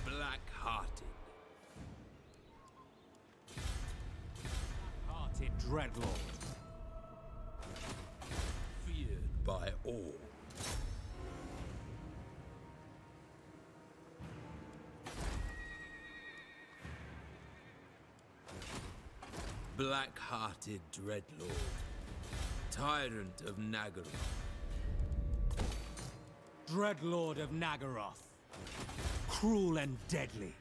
Black-hearted.
Hearted Dreadlord.
Feared by all. Black-hearted dreadlord, tyrant of Nagaroth.
Dreadlord of Nagaroth. Cruel and deadly.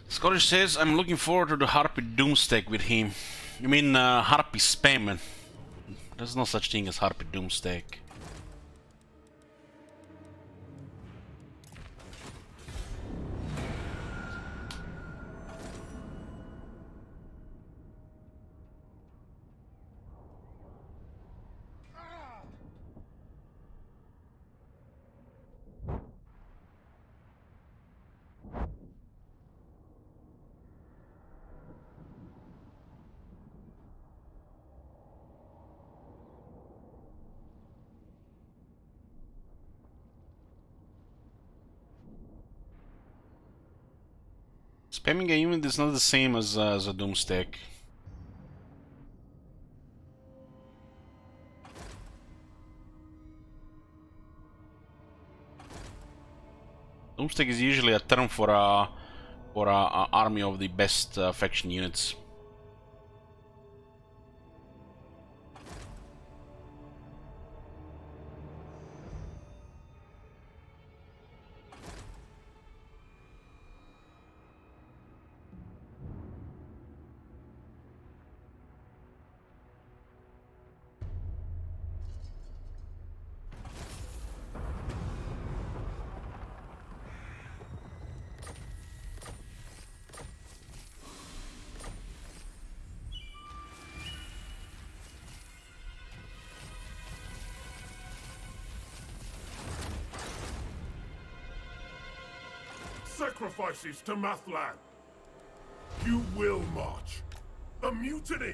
Scottish says, I'm looking forward to the Harpy Doomstack with him. You mean Harpy Spamman? There's no such thing as Harpy Doomstack. Spamming a unit is not the same as a Doomstack. Doomstack is usually a term for a army of the best faction units.
Sacrifices to Mathlan. You will march. A mutiny.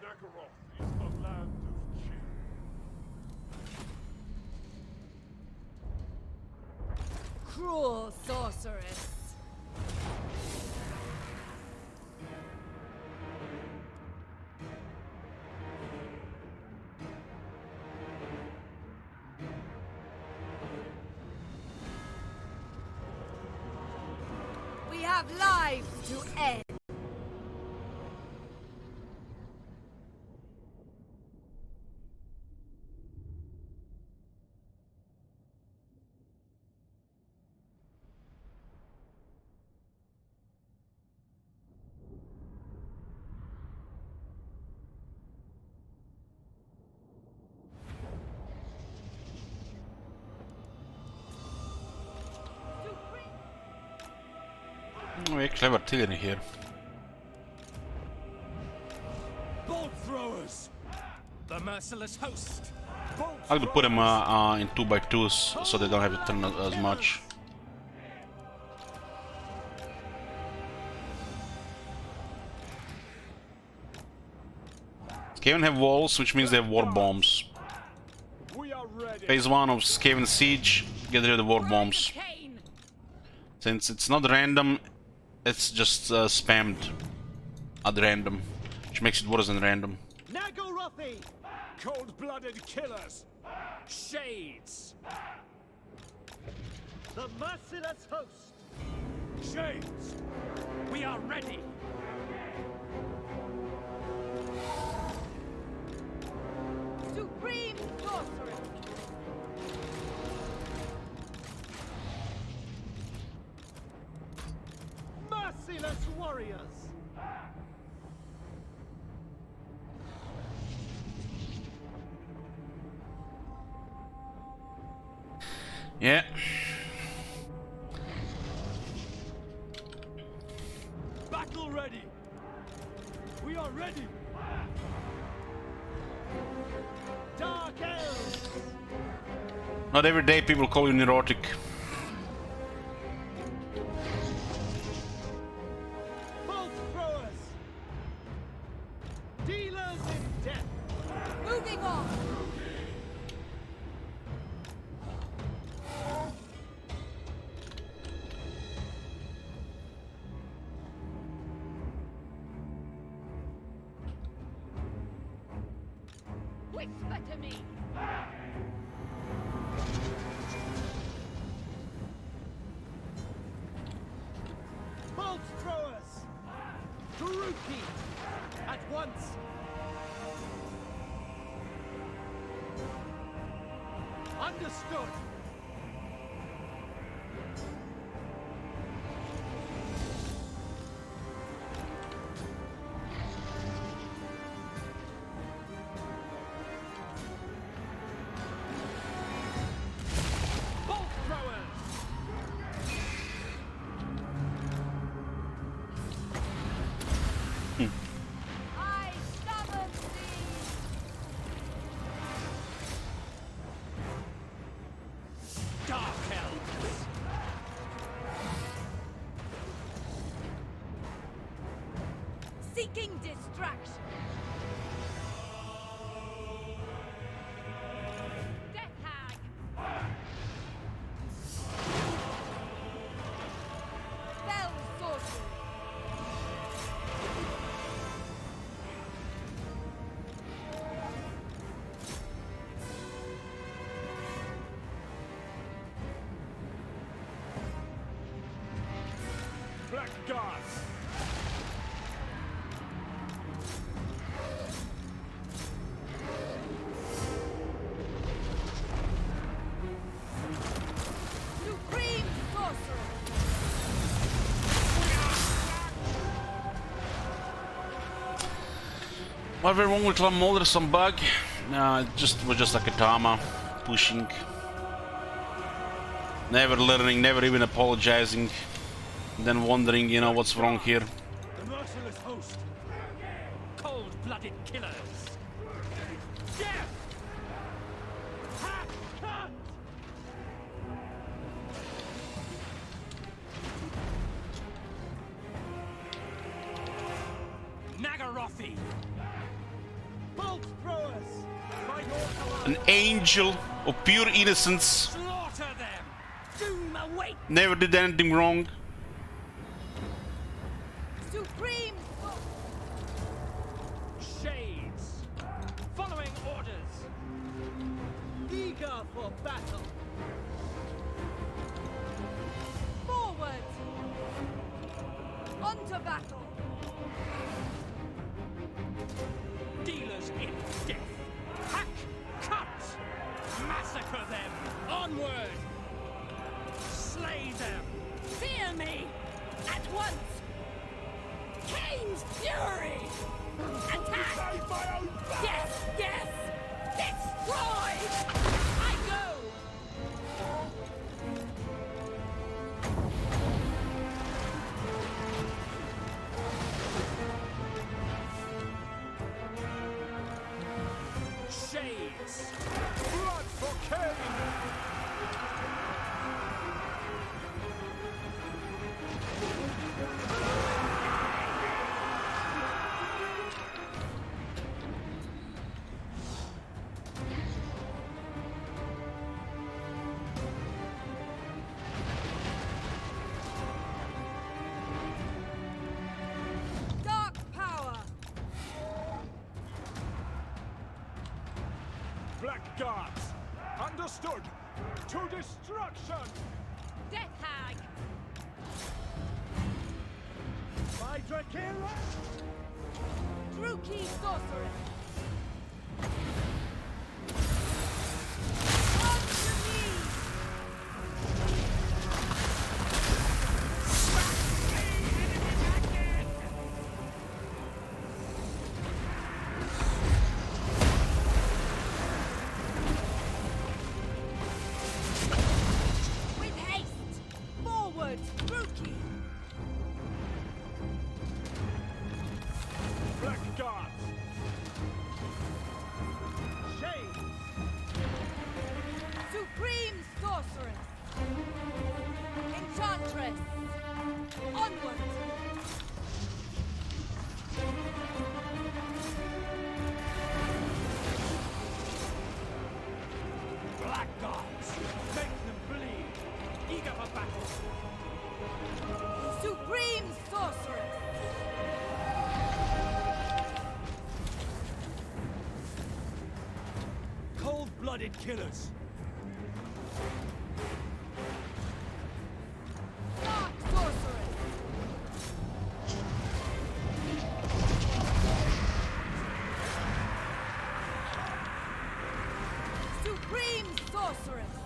Nagaroth is the land of cheer.
Cruel sorceress. We have lives to end.
Very clever artillery here.
Bolt throwers. The merciless host. Bolt
I could put them
throwers.
in 2x2s so they don't have to turn as much. Skaven have walls, which means they have war bombs.
We are ready.
Phase 1 of Skaven Siege, get rid of the war bombs.
Kane.
Since it's not random, it's just spammed at random, which makes it worse than random.
Nagorothi. Cold-blooded killers. Shades. The merciless host. Shades. We are ready.
Supreme sorcery.
Merciless warriors.
Yeah.
Battle ready. We are ready. Dark elves.
Not every day people call you neurotic.
Bolt throwers. Dealers in death.
Moving on.
Whisper to me.
Understood. Bolt throwers.
I summon thee!
Dark elves.
Seeking distraction. Death hag. Spell sorcery.
Blackguard.
Supreme sorcerer.
What went wrong with Molder? Some bug? No, it was just like a Tama pushing. Never learning, never even apologizing. Then wondering, you know, what's wrong here.
The merciless host. Cold-blooded killers. Death! Hack! Cut! Nagarothi! Bolt throwers! By your command!
An angel of pure innocence.
Slaughter them! Doom await!
Never did anything wrong.
Supreme
Shades! Following orders! Eager for battle!
forward. On to battle.
Dealers in death! Hack! Cut! Massacre them! Onward! Slay them!
Fear me at once. Cain's fury! Attack! Yes, yes! Destroy! I go!
Shades! Blood for Cain!
Dark power!
Blackguards! Understood! To destruction!
Death hag!
By Drakira!
Druki sorceress! On to me! With haste! Forward, Druki!
Blackguards! Shades!
Supreme sorceress! Enchantress! Onward!
Blackguards! Make them bleed! Eager for battle!
Supreme sorceress!
Cold-blooded killers!
Dark sorceress! Supreme sorceress!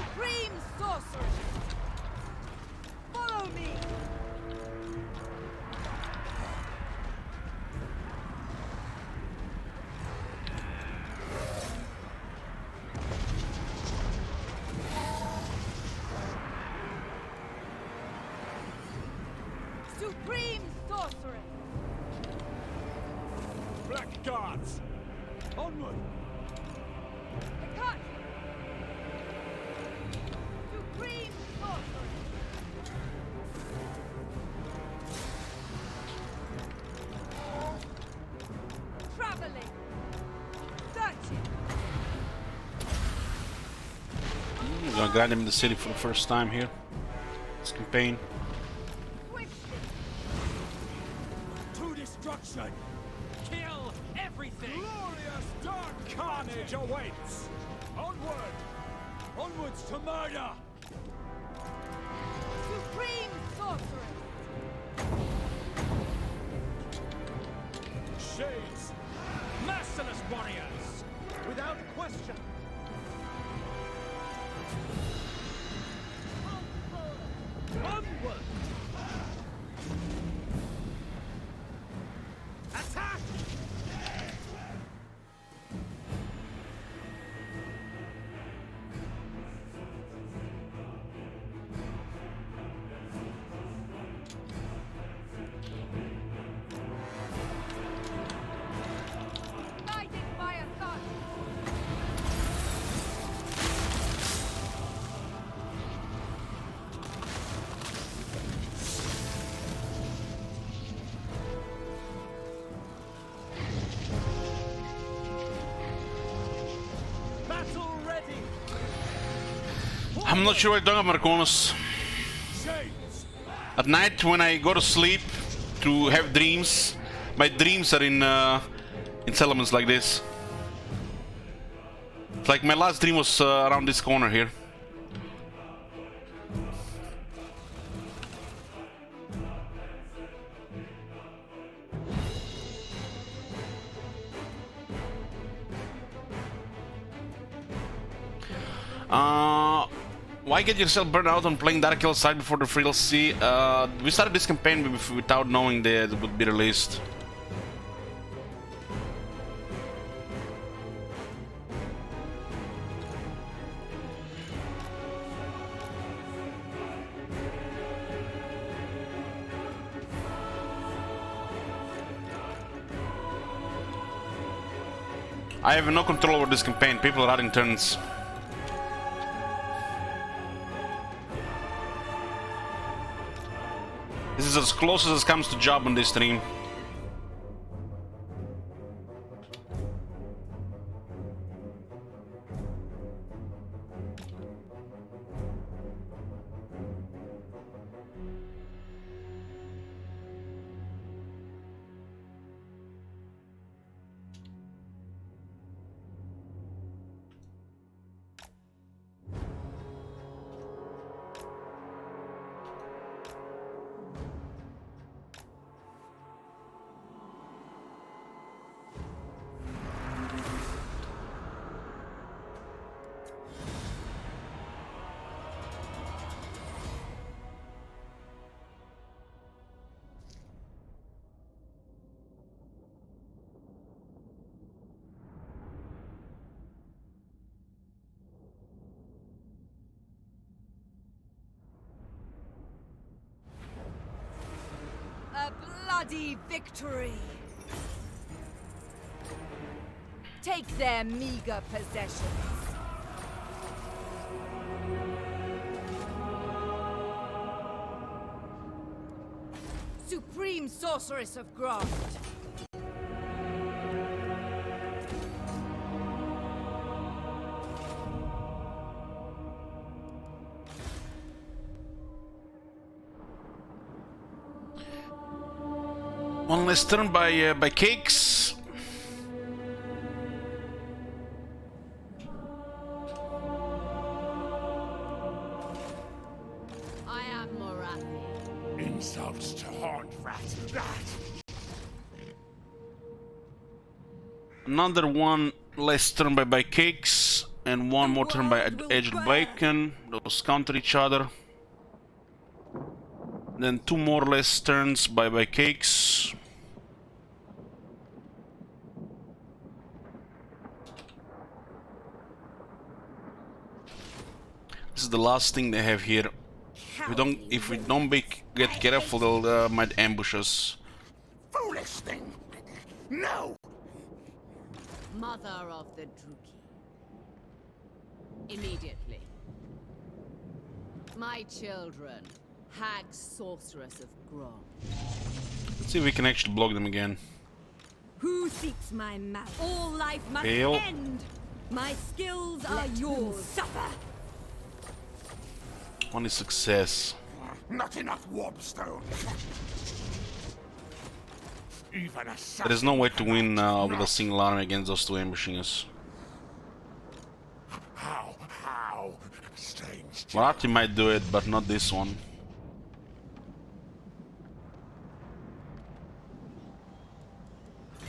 Supreme sorceress! Follow me! Supreme sorceress!
Black guards! Onward!
The cut! Supreme sorceress! Traveling! Searching!
I'm gonna grind him in the city for the first time here. This campaign.
Swiftly!
To destruction! Kill everything! Glorious dark carnage awaits! Onward! Onwards to murder!
Supreme sorceress!
Shades! Merciless warriors! Without question! Onward! Attack!
Guided by a thought!
Battle ready!
I'm not sure what you're talking about, Marconis.
Shades!
At night when I go to sleep to have dreams, my dreams are in settlements like this. It's like my last dream was around this corner here. Why get yourself burned out on playing Dark Hill side before the DLC? We started this campaign without knowing that it would be released. I have no control over this campaign. People are adding turns. This is as close as it comes to job on this stream.
A bloody victory! Take their meager possessions. Supreme Sorceress of Grant.
One less turn by Cakes.
I am Morathi.
Insults to haunt rat that.
Another one less turn by Cakes. And one more turn by Aged Bacon. Those counter each other. Then two more or less turns by Cakes. This is the last thing they have here. If we don't get careful, they'll might ambush us.
Foolish thing! No!
Mother of the Druki. Immediately. My children, hag sorceress of Grom.
Let's see if we can actually block them again.
Who seeks my mouth? All life must
Fail.
end. My skills are yours. Suffer.
One is success.
Not enough warpstone. Even a
There is no way to win with a single army against those two ambushing us.
How? Strange.
Marathi might do it, but not this one.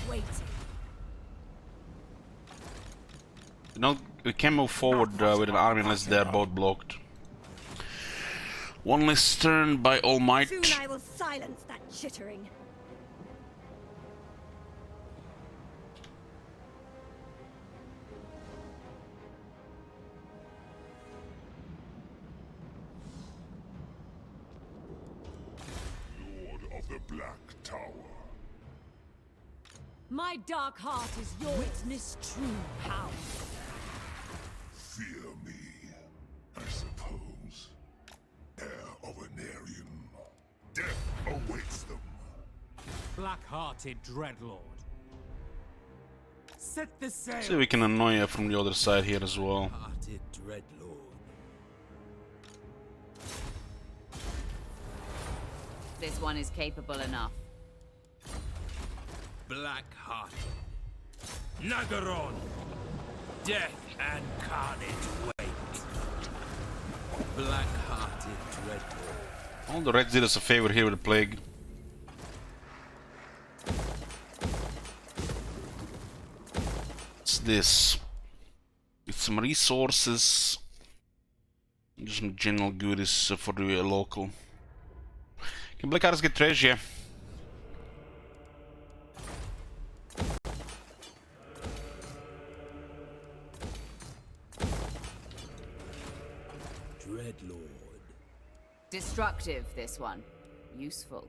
Waiting.
We can't move forward with an army unless they're both blocked. One less turn by All Might.
Soon I will silence that chittering.
Lord of the Black Tower.
My dark heart is your witness true power.
Fear me, I suppose. Heir of an Aryan. Death awaits them.
Black-hearted Dreadlord. Set the sail.
See if we can annoy her from the other side here as well.
Hearted Dreadlord.
This one is capable enough.
Black-hearted. Nagaron. Death and carnage wait. Black-hearted Dreadlord.
All the Reds did us a favor here with the Plague. What's this? It's some resources. Just some general goodies for the local. Can Black Arts get treasure?
Dreadlord.
Destructive, this one. Useful.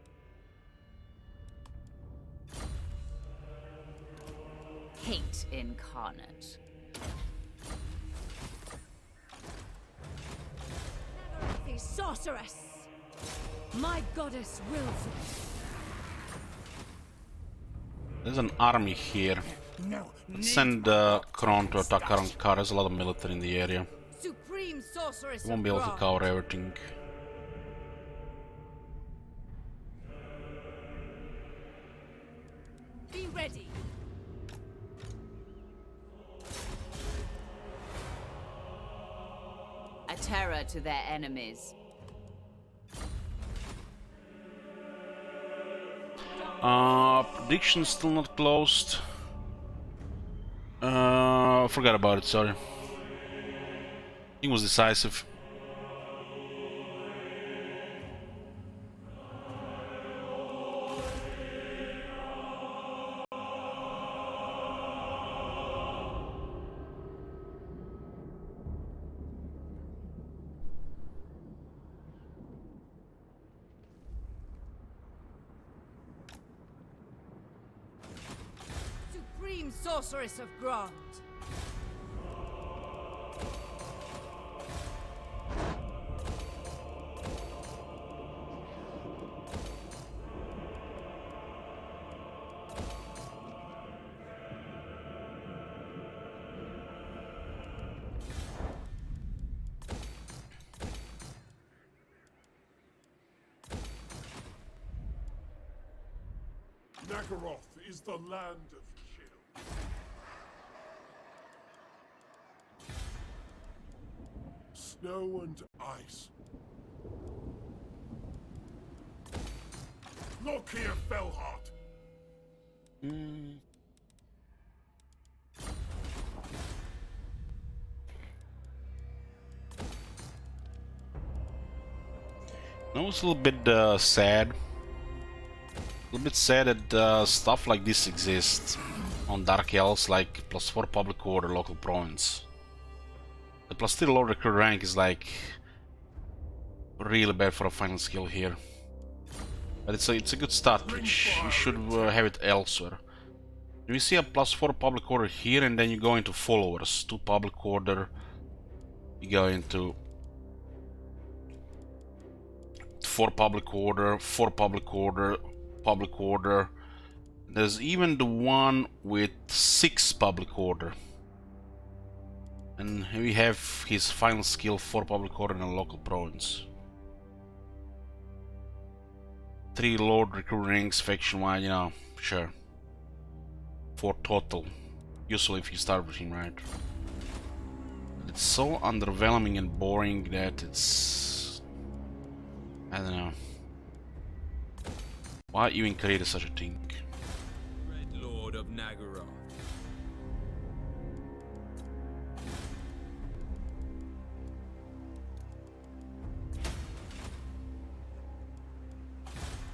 Hate incarnate.
The sorceress. My goddess wills it.
There's an army here.
No.
Let's send Kron to attack Arankar. There's a lot of military in the area.
Supreme sorceress
Won't
of
be able to
Grom.
cover everything.
Be ready.
A terror to their enemies.
Prediction still not closed. Forgot about it, sorry. It was decisive.
Supreme sorceress of Grant.
Nagaroth is the land of chill. Snow and ice. Look here, Fellheart.
No, it's a little bit sad. A little bit sad that stuff like this exists on Dark Elves, like +4 public order, local province. The +3 low recruit rank is like really bad for a final skill here. But it's a good start, which you should have it elsewhere. We see a +4 public order here, and then you go into followers. 2 public order. You go into 4 public order, 4 public order, public order. There's even the one with 6 public order. And we have his final skill 4 public order in a local province. 3 Lord recruit rings, faction wide, you know, sure. 4 total. Useful if you start with him, right? It's so underwhelming and boring that it's... I don't know. Why even create such a thing?
Red Lord of Nagara.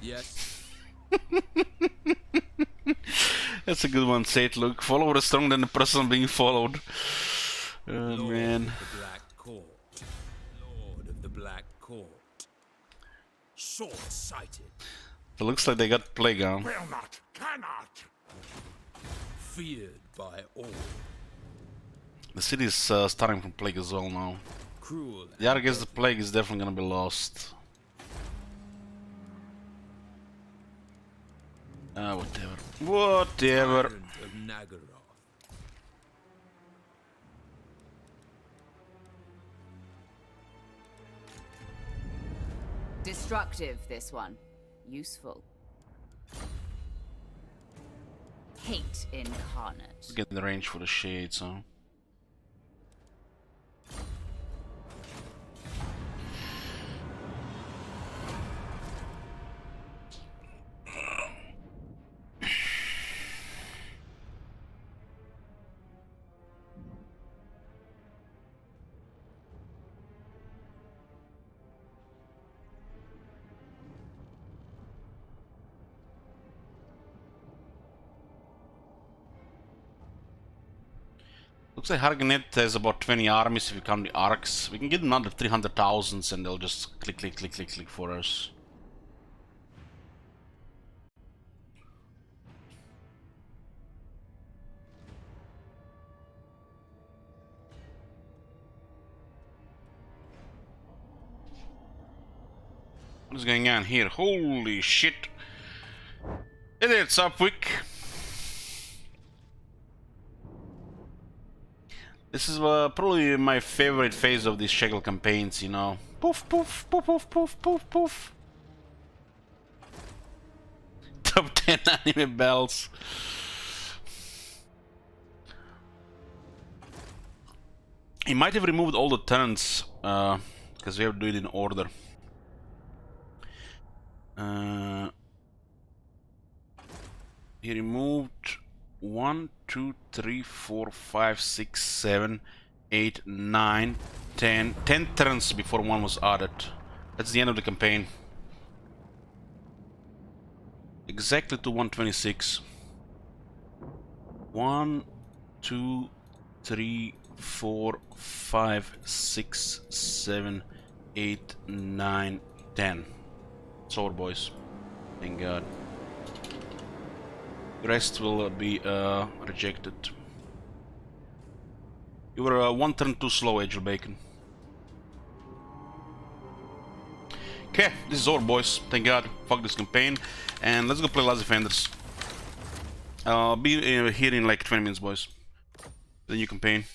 Yes.
That's a good one, say it, look. Follower is stronger than the person being followed. Oh
Lord
man.
of the Black Court. Lord of the Black Court. Short-sighted.
It looks like they got plague on.
Will not, cannot.
Feared by all.
The city is starting from plague as well now.
Cruel.
Yeah, I guess the plague is definitely gonna be lost. Whatever. Whatever.
Tyrant of Nagara.
Destructive, this one. Useful. Hate incarnate.
Get the range for the shades, huh? Looks like Harganet has about 20 armies if you count the arcs. We can get another 300,000 and they'll just click, click, click, click, click for us. What is going on here? Holy shit! It's up quick. This is probably my favorite phase of these Shackle campaigns, you know. Poof, poof, poof, poof, poof, poof, poof. Top 10 anime bells. He might have removed all the turns, because we have to do it in order. He removed 1, 2, 3, 4, 5, 6, 7, 8, 9, 10. 10 turns before one was added. That's the end of the campaign. Exactly to 126. 1, 2, 3, 4, 5, 6, 7, 8, 9, 10. It's over, boys. Thank God. The rest will be rejected. You were 1 turn too slow, Angel Bacon. Okay, this is over, boys. Thank God. Fuck this campaign. And let's go play Last Defenders. I'll be here in like 20 minutes, boys. The new campaign.